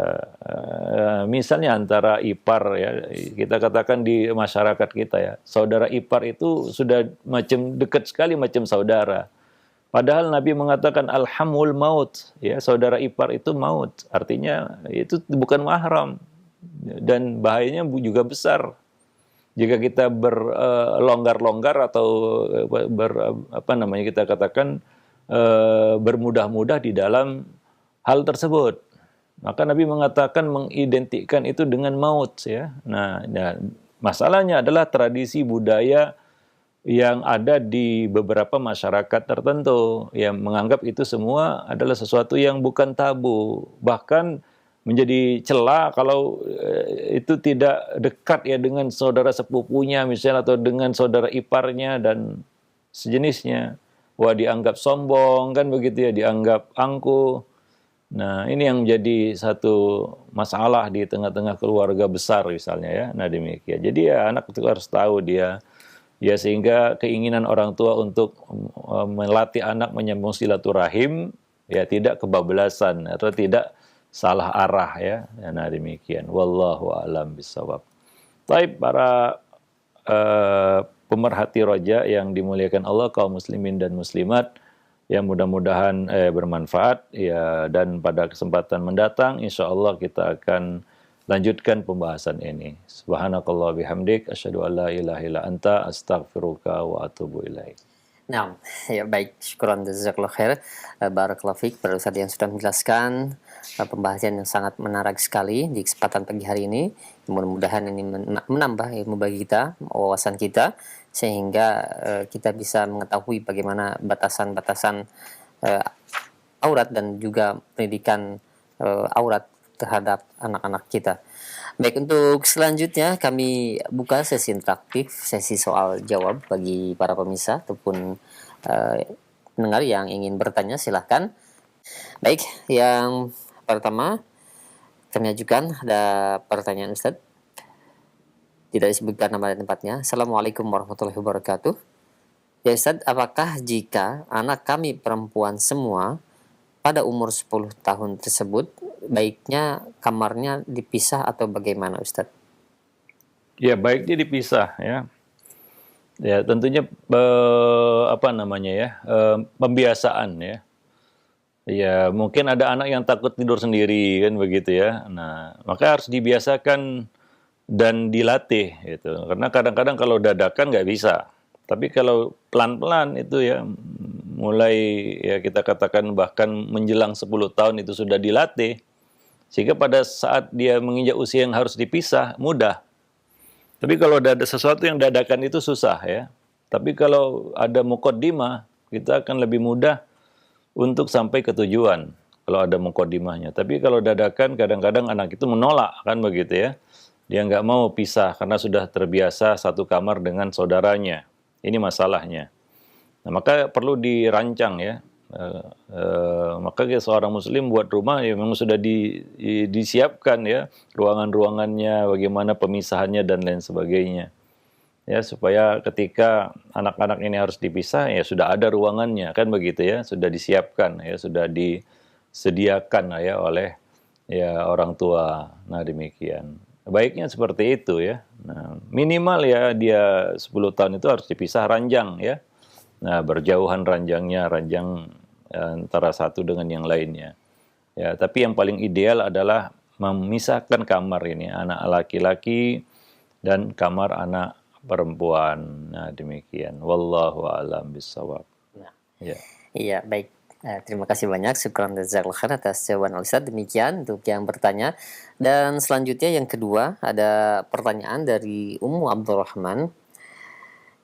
misalnya antara ipar ya, kita katakan di masyarakat kita ya, saudara ipar itu sudah macam dekat sekali macam saudara. Padahal Nabi mengatakan alhamul maut, ya saudara ipar itu maut, artinya itu bukan mahram dan bahayanya juga besar. Jika kita berlonggar-longgar atau kita katakan bermudah-mudah di dalam hal tersebut, maka Nabi mengatakan mengidentikan itu dengan maut ya. Nah, masalahnya adalah tradisi budaya yang ada di beberapa masyarakat tertentu yang menganggap itu semua adalah sesuatu yang bukan tabu, bahkan menjadi cela kalau itu tidak dekat ya dengan saudara sepupunya misalnya atau dengan saudara iparnya dan sejenisnya. Wah dianggap sombong kan begitu ya, dianggap angkuh. Nah ini yang menjadi satu masalah di tengah-tengah keluarga besar misalnya ya. Nah demikian. Jadi ya anak itu harus tahu dia. Ya sehingga keinginan orang tua untuk melatih anak menyambung silaturahim ya tidak kebablasan atau tidak salah arah ya. Nah demikian. Wallahu a'lam bishawab. Baik para pemerhati roja yang dimuliakan Allah, kaum muslimin dan muslimat yang mudah-mudahan bermanfaat ya, dan pada kesempatan mendatang insya Allah kita akan lanjutkan pembahasan ini. Subhanakallah bihamdik, asyhadu an la ilaha illa anta, astaghfiruka wa atubu ilaik. Nah, ya baik, syukran jazakallahu khair. Barakallahu fiik para ustadz yang sudah menjelaskan pembahasan yang sangat menarik sekali di kesempatan pagi hari ini. Mudah-mudahan ini menambah ilmu bagi kita, wawasan kita, sehingga kita bisa mengetahui bagaimana batasan-batasan aurat dan juga pendidikan aurat terhadap anak-anak kita. Baik, untuk selanjutnya kami buka sesi interaktif, sesi soal jawab bagi para pemirsa ataupun pendengar yang ingin bertanya, silahkan. Baik, yang pertama kami ajukan ada pertanyaan Ustadz. Tidak disebutkan nama dan tempatnya. Assalamualaikum warahmatullahi wabarakatuh. Ya Ustadz, apakah jika anak kami perempuan semua pada umur 10 tahun tersebut baiknya kamarnya dipisah atau bagaimana Ustadz? Ya, baiknya dipisah ya. Ya, tentunya apa namanya ya, pembiasaan ya. Ya, mungkin ada anak yang takut tidur sendiri kan begitu ya. Nah, maka harus dibiasakan dan dilatih gitu. Karena kadang-kadang kalau dadakan nggak bisa. Tapi kalau pelan-pelan itu ya, mulai ya kita katakan bahkan menjelang 10 tahun itu sudah dilatih. Sehingga pada saat dia menginjak usia yang harus dipisah, mudah. Tapi kalau ada sesuatu yang dadakan itu susah ya. Tapi kalau ada mukaddimah, kita akan lebih mudah untuk sampai ke tujuan kalau ada mukaddimahnya. Tapi kalau dadakan kadang-kadang anak itu menolak kan begitu ya. Dia nggak mau pisah karena sudah terbiasa satu kamar dengan saudaranya. Ini masalahnya. Nah, maka perlu dirancang ya. Maka seorang muslim buat rumah ya memang sudah disiapkan ya ruangan-ruangannya, bagaimana pemisahannya dan lain sebagainya. Ya, supaya ketika anak-anak ini harus dipisah ya sudah ada ruangannya kan begitu ya, sudah disiapkan ya, sudah disediakan ya oleh ya orang tua. Nah, demikian. Baiknya seperti itu ya. Nah, minimal ya dia 10 tahun itu harus dipisah ranjang ya. Nah, berjauhan ranjangnya, ranjang antara satu dengan yang lainnya. Ya, tapi yang paling ideal adalah memisahkan kamar ini, anak laki-laki dan kamar anak perempuan. Nah, demikian. Wallahu a'lam bishawab. Nah, Ya. iya, baik. Terima kasih banyak, syukran jazakallahu khair atas jawaban Ustadz. Demikian untuk yang bertanya. Dan selanjutnya yang kedua ada pertanyaan dari Ummu Abdurrahman.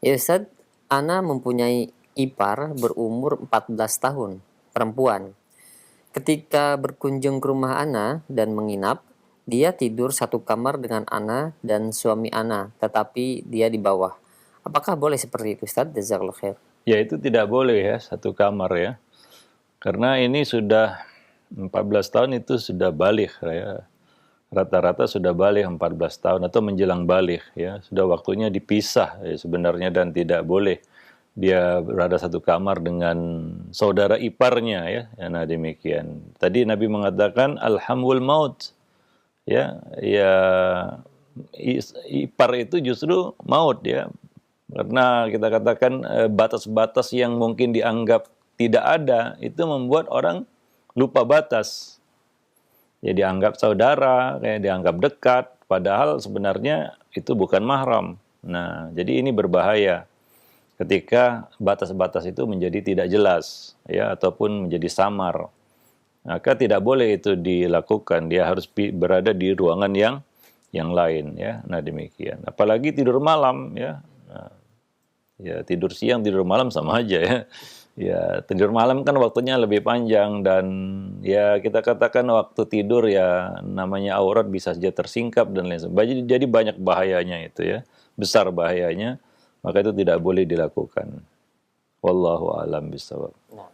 Ya Ustadz, Ana mempunyai ipar berumur 14 tahun, perempuan. Ketika berkunjung ke rumah Ana dan menginap, dia tidur satu kamar dengan Ana dan suami Ana, tetapi dia di bawah. Apakah boleh seperti itu Ustadz? Jazakallahu khair. Ya, itu tidak boleh ya, satu kamar ya. Karena ini sudah 14 tahun itu sudah balik ya. Rata-rata sudah balik 14 tahun atau menjelang balik ya. Sudah waktunya dipisah ya, sebenarnya dan tidak boleh dia berada satu kamar dengan saudara iparnya ya. Ya, nah demikian. Tadi Nabi mengatakan alhamul maut. Ya, ya ipar itu justru maut ya. Karena kita katakan batas-batas yang mungkin dianggap tidak ada itu membuat orang lupa batas. Ya dianggap saudara, kayak dianggap dekat, padahal sebenarnya itu bukan mahram. Nah, jadi ini berbahaya ketika batas-batas itu menjadi tidak jelas, ya ataupun menjadi samar. Maka tidak boleh itu dilakukan. Dia harus berada di ruangan yang lain, ya. Nah demikian. Apalagi tidur malam, ya. Nah, ya tidur siang, tidur malam sama aja ya. Ya, tidur malam kan waktunya lebih panjang dan ya kita katakan waktu tidur ya namanya aurat bisa saja tersingkap dan lain sebagainya. Jadi banyak bahayanya itu ya, besar bahayanya, maka itu tidak boleh dilakukan. Wallahu a'lam bishawab. Nah,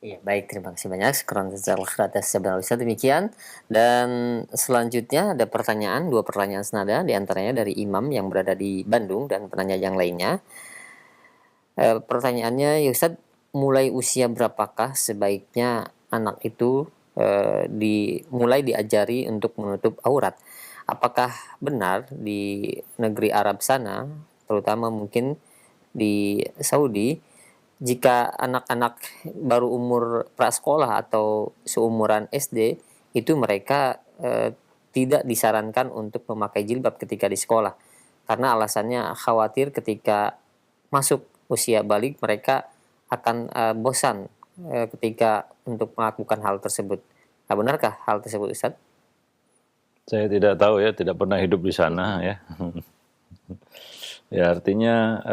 iya baik, terima kasih banyak. Syukran jazakallahu khair atas jawaban Ustaz. Demikian. Dan selanjutnya ada pertanyaan, dua pertanyaan senada, diantaranya dari Imam yang berada di Bandung dan penanya yang lainnya. Pertanyaannya, ya Ustaz, mulai usia berapakah sebaiknya anak itu mulai diajari untuk menutup aurat? Apakah benar di negeri Arab sana, terutama mungkin di Saudi, jika anak-anak baru umur prasekolah atau seumuran SD, itu mereka tidak disarankan untuk memakai jilbab ketika di sekolah? Karena alasannya khawatir ketika masuk usia balik mereka akan bosan ketika untuk melakukan hal tersebut. Nah, benarkah hal tersebut, Ustaz? Saya tidak tahu ya, tidak pernah hidup di sana ya. Ya artinya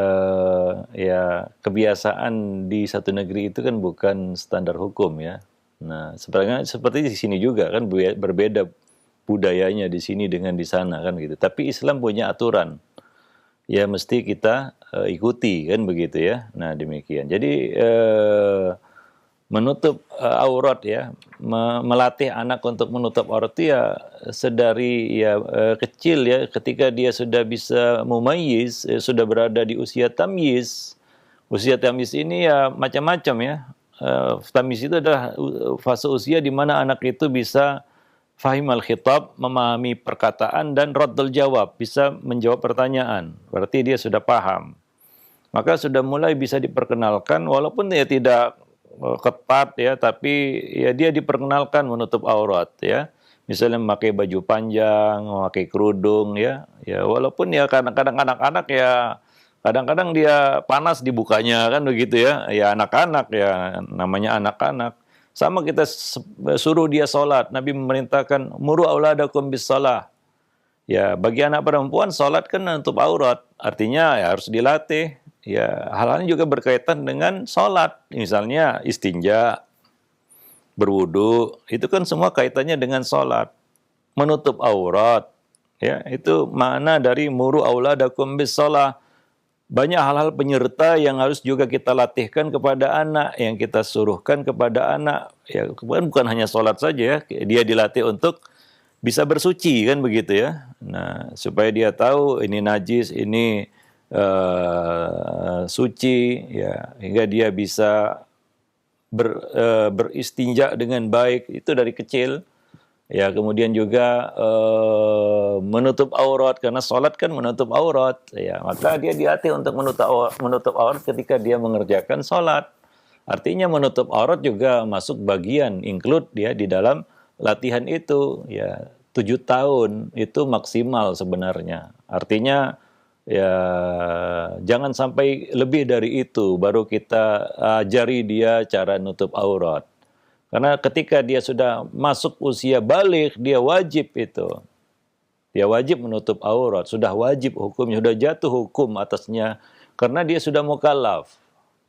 ya kebiasaan di satu negeri itu kan bukan standar hukum ya. Nah sebenarnya seperti di sini juga kan berbeda budayanya di sini dengan di sana kan gitu. Tapi Islam punya aturan. Ya mesti kita ikuti kan begitu ya. Nah demikian. Jadi menutup aurat ya, melatih anak untuk menutup aurat itu ya sedari ya kecil ya, ketika dia sudah bisa mumayyiz, sudah berada di usia tamyiz. Usia tamyiz ini ya macam-macam ya. tamyiz itu adalah fase usia di mana anak itu bisa fahimal khitab, memahami perkataan dan raddul jawab, bisa menjawab pertanyaan. Berarti dia sudah paham. Maka sudah mulai bisa diperkenalkan walaupun ya tidak ketat ya, tapi ya dia diperkenalkan menutup aurat ya. Misalnya memakai baju panjang, memakai kerudung ya. Ya walaupun ya kadang-kadang anak-anak ya kadang-kadang dia panas dibukanya kan begitu ya. Ya anak-anak ya namanya anak-anak. Sama kita suruh dia sholat. Nabi memerintahkan muru auladakum bis shalah. Ya bagi anak perempuan sholat kan menutup aurat. Artinya ya harus dilatih. Ya hal-hal ini juga berkaitan dengan sholat. Misalnya istinja, berwudu, itu kan semua kaitannya dengan sholat. Menutup aurat. Ya itu makna dari muru auladakum bis shalah. Banyak hal-hal penyerta yang harus juga kita latihkan kepada anak, yang kita suruhkan kepada anak. Ya, bukan hanya sholat saja ya, dia dilatih untuk bisa bersuci kan begitu ya. Nah, supaya dia tahu ini najis, ini suci, ya, hingga dia bisa beristinja dengan baik itu dari kecil. Ya, kemudian juga menutup aurat karena sholat kan menutup aurat. Ya, maka dia dilatih untuk menutup aurat ketika dia mengerjakan sholat. Artinya menutup aurat juga masuk bagian include dia di dalam latihan itu. Ya, 7 tahun itu maksimal sebenarnya. Artinya ya jangan sampai lebih dari itu baru kita ajari dia cara nutup aurat. Karena ketika dia sudah masuk usia balik, dia wajib itu. Dia wajib menutup aurat, sudah wajib hukumnya, sudah jatuh hukum atasnya. Karena dia sudah mukallaf.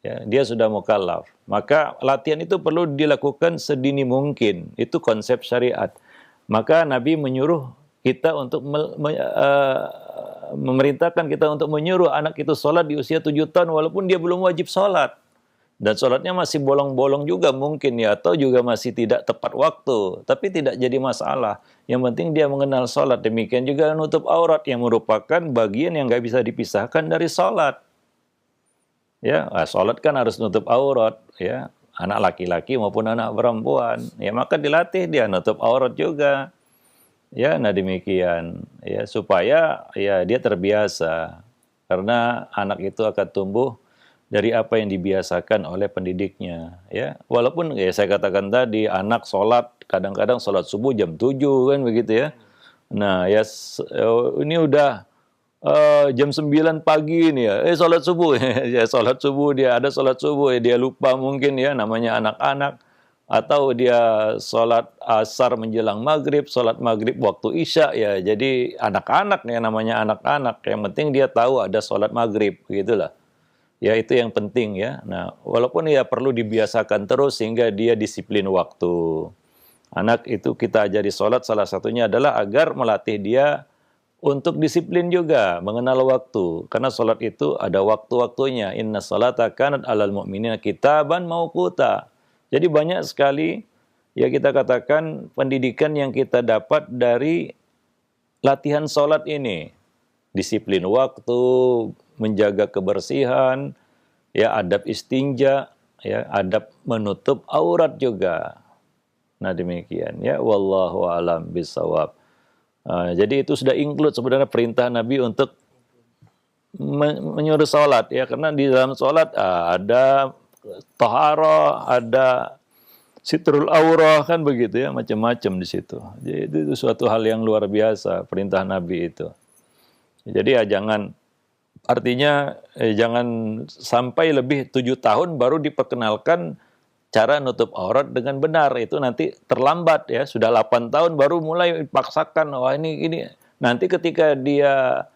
Ya, dia sudah mukallaf. Maka latihan itu perlu dilakukan sedini mungkin. Itu konsep syariat. Maka Nabi menyuruh kita untuk memerintahkan kita untuk menyuruh anak itu sholat di usia 7 tahun walaupun dia belum wajib sholat. Dan sholatnya masih bolong-bolong juga mungkin ya, atau juga masih tidak tepat waktu. Tapi tidak jadi masalah. Yang penting dia mengenal sholat. Demikian juga nutup aurat yang merupakan bagian yang nggak bisa dipisahkan dari sholat. Ya, sholat kan harus nutup aurat. Ya, anak laki-laki maupun anak perempuan. Ya, maka dilatih dia nutup aurat juga. Ya, nah demikian. Ya, supaya ya dia terbiasa. Karena anak itu akan tumbuh dari apa yang dibiasakan oleh pendidiknya, ya. Walaupun ya saya katakan tadi anak sholat kadang-kadang sholat subuh jam 7 kan begitu ya. Nah ya ini udah jam 9 pagi nih ya, sholat subuh ya sholat subuh dia ada sholat subuh ya, dia lupa mungkin ya namanya anak-anak atau dia sholat asar menjelang maghrib, sholat maghrib waktu isya ya jadi anak-anak ya namanya anak-anak yang penting dia tahu ada sholat maghrib gitulah. Ya itu yang penting ya. Nah, walaupun ya perlu dibiasakan terus sehingga dia disiplin waktu. Anak itu kita ajari sholat salah satunya adalah agar melatih dia untuk disiplin juga, mengenal waktu. Karena sholat itu ada waktu-waktunya. Inna sholata kanat alal mu'minina kitaban mauquta. Jadi banyak sekali ya kita katakan pendidikan yang kita dapat dari latihan sholat ini. Disiplin waktu, menjaga kebersihan, ya adab istinja, ya adab menutup aurat juga. Nah demikian ya, wallahu a'lam bishawab. Jadi itu sudah include sebenarnya perintah Nabi untuk menyuruh sholat ya, karena di dalam sholat ada taharah, ada sitrul aurah kan begitu ya, macam-macam di situ. Jadi itu suatu hal yang luar biasa perintah Nabi itu. Jadi ya jangan artinya jangan sampai lebih 7 tahun baru diperkenalkan cara nutup aurat dengan benar. Itu nanti terlambat ya. Sudah 8 tahun baru mulai dipaksakan. Wah ini. Nanti ketika dia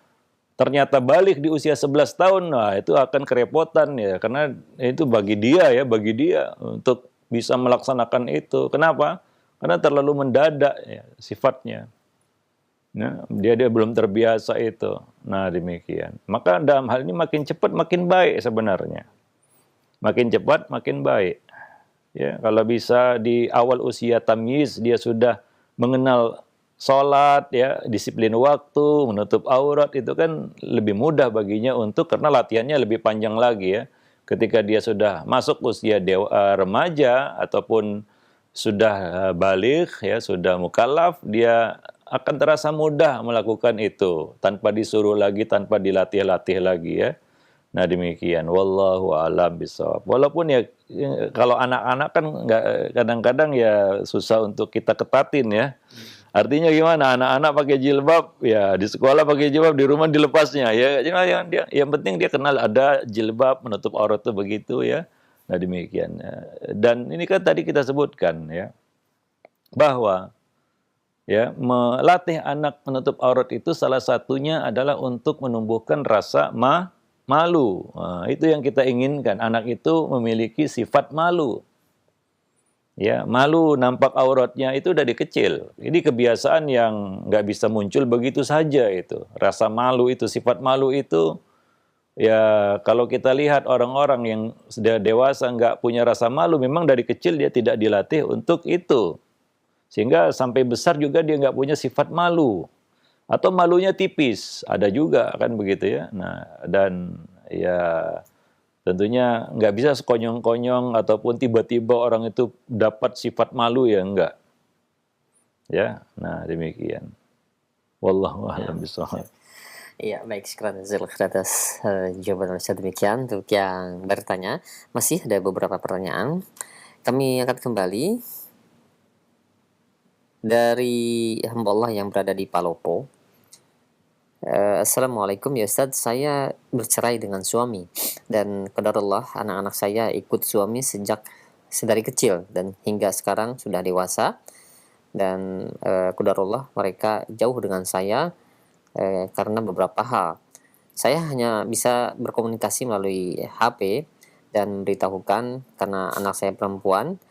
ternyata balik di usia 11 tahun, nah itu akan kerepotan ya. Karena itu bagi dia untuk bisa melaksanakan itu. Kenapa? Karena terlalu mendadak ya, sifatnya. Nah, dia belum terbiasa itu. Nah, demikian. Maka dalam hal ini makin cepat makin baik sebenarnya. Makin cepat makin baik. Ya, kalau bisa di awal usia tamyiz dia sudah mengenal sholat, ya, disiplin waktu, menutup aurat itu kan lebih mudah baginya untuk karena latihannya lebih panjang lagi ya. ketika dia sudah masuk usia remaja ataupun sudah baligh, ya, sudah mukallaf, dia akan terasa mudah melakukan itu tanpa disuruh lagi, tanpa dilatih-latih lagi, ya. Nah, demikian. Wallahu a'lam bishawab. Walaupun ya kalau anak-anak kan nggak, kadang-kadang ya susah untuk kita ketatin, ya. Artinya gimana? Anak-anak pakai jilbab, ya di sekolah pakai jilbab, di rumah dilepasnya, ya. Yang penting dia kenal ada jilbab menutup aurat itu begitu, ya. Nah, demikian. Dan ini kan tadi kita sebutkan, ya, bahwa ya melatih anak menutup aurat itu salah satunya adalah untuk menumbuhkan rasa malu. Nah, itu yang kita inginkan, anak itu memiliki sifat malu. Ya, malu nampak auratnya itu dari kecil. Ini kebiasaan yang nggak bisa muncul begitu saja itu. Rasa malu itu, sifat malu itu, ya kalau kita lihat orang-orang yang sudah dewasa nggak punya rasa malu, memang dari kecil dia tidak dilatih untuk itu. Sehingga sampai besar juga dia nggak punya sifat malu. Atau malunya tipis, ada juga kan begitu, ya. Nah, dan ya tentunya nggak bisa sekonyong-konyong ataupun tiba-tiba orang itu dapat sifat malu, ya enggak. Ya, nah demikian. Wallahu a'lam bishawab. Iya, baik, sekian atas jawaban Ustaz. Demikian untuk yang bertanya. Masih ada beberapa pertanyaan. Kami akan kembali dari hamba Allah yang berada di Palopo. Assalamualaikum ya Ustadz, saya bercerai dengan suami dan qadarullah anak-anak saya ikut suami sejak sedari kecil dan hingga sekarang sudah dewasa, dan qadarullah mereka jauh dengan saya karena beberapa hal. Saya hanya bisa berkomunikasi melalui HP dan memberitahukan karena anak saya perempuan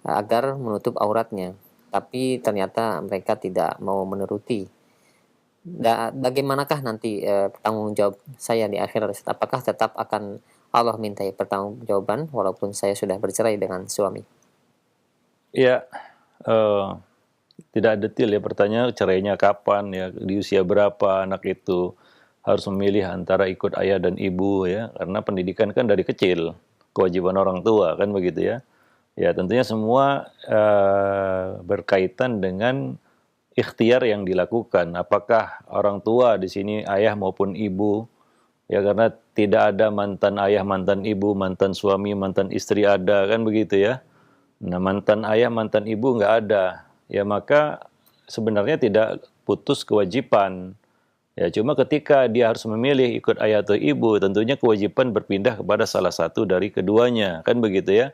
agar menutup auratnya, tapi ternyata mereka tidak mau menuruti. Bagaimanakah nanti tanggung jawab saya di akhirat? Apakah tetap akan Allah mintai pertanggungjawaban walaupun saya sudah bercerai dengan suami? Ya, tidak detail ya pertanyaan, cerainya kapan, ya, di usia berapa anak itu, harus memilih antara ikut ayah dan ibu, ya, karena pendidikan kan dari kecil, kewajiban orang tua kan begitu, ya. Ya, tentunya semua berkaitan dengan ikhtiar yang dilakukan. Apakah orang tua di sini ayah maupun ibu, ya, karena tidak ada mantan ayah, mantan ibu, mantan suami, mantan istri ada kan begitu, ya. Nah, mantan ayah, mantan ibu nggak ada, ya, maka sebenarnya tidak putus kewajiban. Ya, cuma ketika dia harus memilih ikut ayah atau ibu, tentunya kewajiban berpindah kepada salah satu dari keduanya, kan begitu, ya.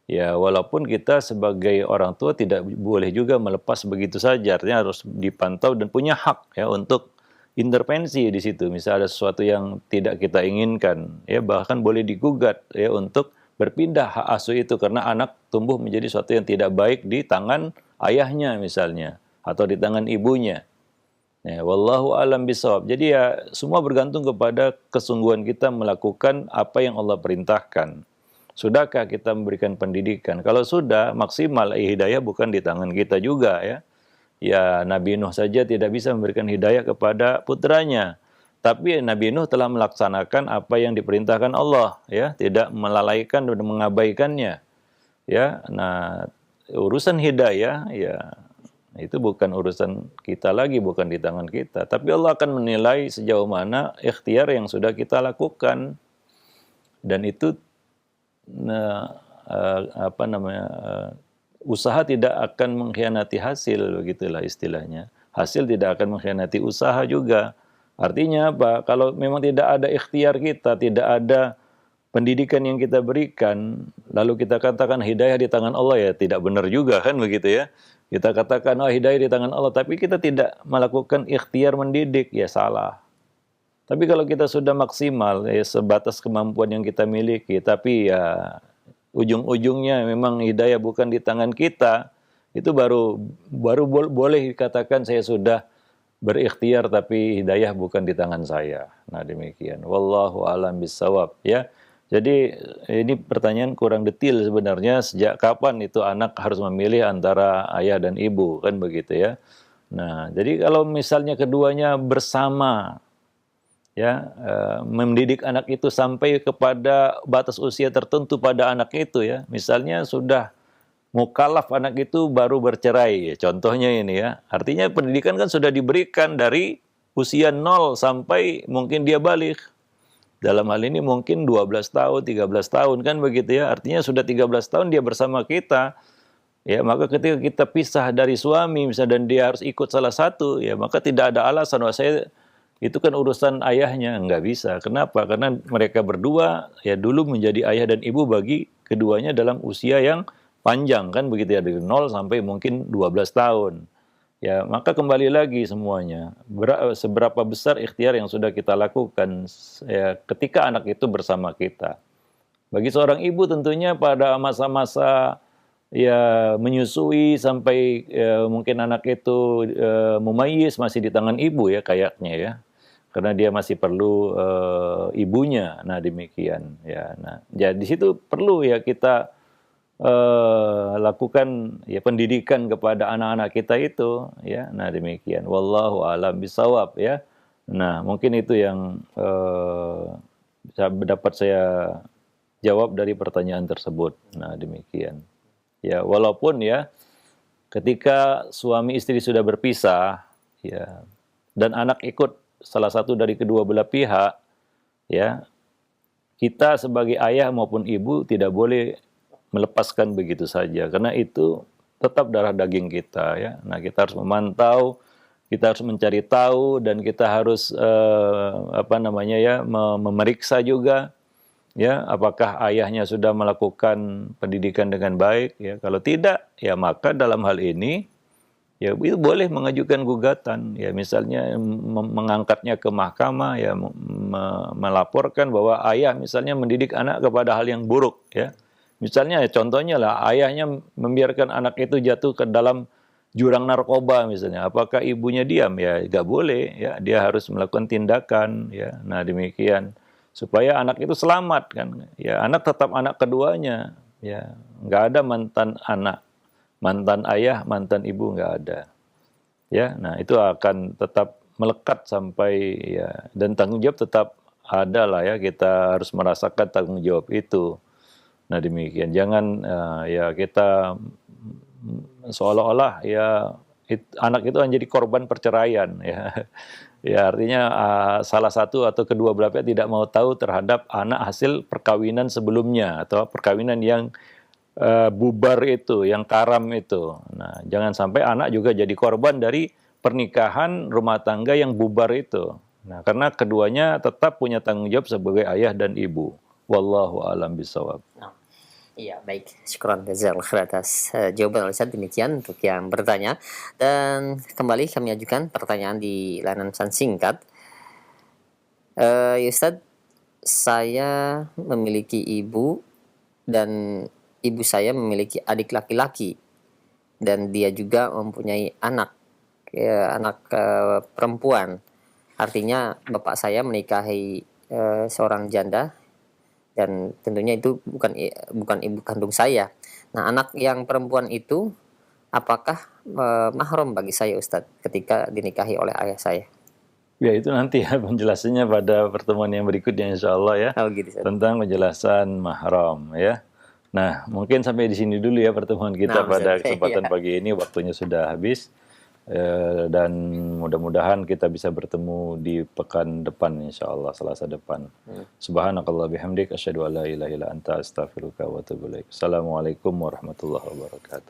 Ya, walaupun kita sebagai orang tua tidak boleh juga melepas begitu saja, artinya harus dipantau dan punya hak, ya, untuk intervensi di situ. Misal ada sesuatu yang tidak kita inginkan, ya, bahkan boleh digugat, ya, untuk berpindah hak asuh itu karena anak tumbuh menjadi sesuatu yang tidak baik di tangan ayahnya misalnya atau di tangan ibunya. Ya, wallahu alam bishawab. Jadi ya semua bergantung kepada kesungguhan kita melakukan apa yang Allah perintahkan. Sudahkah kita memberikan pendidikan? Kalau sudah, maksimal hidayah bukan di tangan kita juga, ya. Ya, Nabi Nuh saja tidak bisa memberikan hidayah kepada putranya. Tapi Nabi Nuh telah melaksanakan apa yang diperintahkan Allah, ya, tidak melalaikan dan mengabaikannya. Ya, nah urusan hidayah, ya, itu bukan urusan kita lagi, bukan di tangan kita. Tapi Allah akan menilai sejauh mana ikhtiar yang sudah kita lakukan. Dan itu usaha tidak akan mengkhianati hasil, begitulah istilahnya. Hasil tidak akan mengkhianati usaha juga. Artinya apa? Kalau memang tidak ada ikhtiar kita, tidak ada pendidikan yang kita berikan, lalu kita katakan hidayah di tangan Allah, ya tidak benar juga kan begitu, ya. Kita katakan hidayah di tangan Allah, tapi kita tidak melakukan ikhtiar mendidik, ya salah. Tapi kalau kita sudah maksimal, ya sebatas kemampuan yang kita miliki, tapi ya ujung-ujungnya memang hidayah bukan di tangan kita, itu baru boleh dikatakan saya sudah berikhtiar tapi hidayah bukan di tangan saya. Nah, demikian. Wallahu a'lam bishawab, ya. Jadi ini pertanyaan kurang detail sebenarnya, sejak kapan itu anak harus memilih antara ayah dan ibu, kan begitu, ya. Nah, jadi kalau misalnya keduanya bersama, ya, mendidik anak itu sampai kepada batas usia tertentu pada anak itu ya. Misalnya sudah mukallaf anak itu baru bercerai, ya, contohnya ini ya. Artinya pendidikan kan sudah diberikan dari usia 0 sampai mungkin dia balik. Dalam hal ini mungkin 12 tahun, 13 tahun kan begitu ya. Artinya sudah 13 tahun dia bersama kita. Ya, maka ketika kita pisah dari suami misalnya dan dia harus ikut salah satu, ya maka tidak ada alasan bahwa saya itu kan urusan ayahnya, nggak bisa. Kenapa? Karena mereka berdua ya dulu menjadi ayah dan ibu bagi keduanya dalam usia yang panjang kan begitu ya, dari 0 sampai mungkin 12 tahun. Ya, maka kembali lagi semuanya. Seberapa besar ikhtiar yang sudah kita lakukan ya, ketika anak itu bersama kita. Bagi seorang ibu tentunya pada masa-masa ya menyusui sampai mungkin anak itu mumayyiz masih di tangan ibu ya kayaknya ya. Karena dia masih perlu ibunya. Nah, demikian ya. Nah, jadi di situ perlu ya kita lakukan ya pendidikan kepada anak-anak kita itu ya. Nah, demikian. Wallahu a'lam bishawab ya. Nah, mungkin itu yang dapat saya jawab dari pertanyaan tersebut. Nah, demikian. Ya, walaupun ya ketika suami istri sudah berpisah ya dan anak ikut salah satu dari kedua belah pihak ya, kita sebagai ayah maupun ibu tidak boleh melepaskan begitu saja karena itu tetap darah daging kita ya. Nah, kita harus memantau, kita harus mencari tahu dan kita harus memeriksa juga ya apakah ayahnya sudah melakukan pendidikan dengan baik ya. Kalau tidak ya maka dalam hal ini ya itu boleh mengajukan gugatan ya, misalnya mengangkatnya ke mahkamah ya, melaporkan bahwa ayah misalnya mendidik anak kepada hal yang buruk ya. Misalnya ya, contohnya lah ayahnya membiarkan anak itu jatuh ke dalam jurang narkoba misalnya, apakah ibunya diam? Ya nggak boleh ya, dia harus melakukan tindakan ya. Nah, demikian supaya anak itu selamat kan ya, anak tetap anak keduanya ya, nggak ada mantan anak, mantan ayah, mantan ibu nggak ada ya. Nah, itu akan tetap melekat sampai ya, dan tanggung jawab tetap ada lah ya, kita harus merasakan tanggung jawab itu. Nah, demikian, jangan ya kita seolah-olah ya anak itu menjadi korban perceraian ya. Ya, artinya salah satu atau kedua belah pihak tidak mau tahu terhadap anak hasil perkawinan sebelumnya atau perkawinan yang bubar itu, yang karam itu. Nah, jangan sampai anak juga jadi korban dari pernikahan rumah tangga yang bubar itu. Nah, karena keduanya tetap punya tanggung jawab sebagai ayah dan ibu. Wallahu a'lam bishawab. Iya, baik. Syukran jazakallahu khair atas jawaban Ustaz. Demikian untuk yang bertanya. Dan kembali kami ajukan pertanyaan di layanan pesan singkat. Ya Ustaz, saya memiliki ibu dan ibu saya memiliki adik laki-laki dan dia juga mempunyai anak perempuan. Artinya bapak saya menikahi seorang janda dan tentunya itu bukan ibu kandung saya. Nah, anak yang perempuan itu apakah mahram bagi saya Ustadz ketika dinikahi oleh ayah saya? Ya, itu nanti ya penjelasannya pada pertemuan yang berikutnya insya Allah ya. Oh, gitu, Ustaz. Tentang penjelasan mahram ya. Nah, mungkin sampai di sini dulu ya pertemuan kita pada kesempatan pagi ini, waktunya sudah habis. Dan mudah-mudahan kita bisa bertemu di pekan depan insyaallah, Selasa depan. Subhanakallah bihamdik asyhadu an la ilaha illa anta astaghfiruka wa atubu ilaik. Assalamualaikum warahmatullahi wabarakatuh.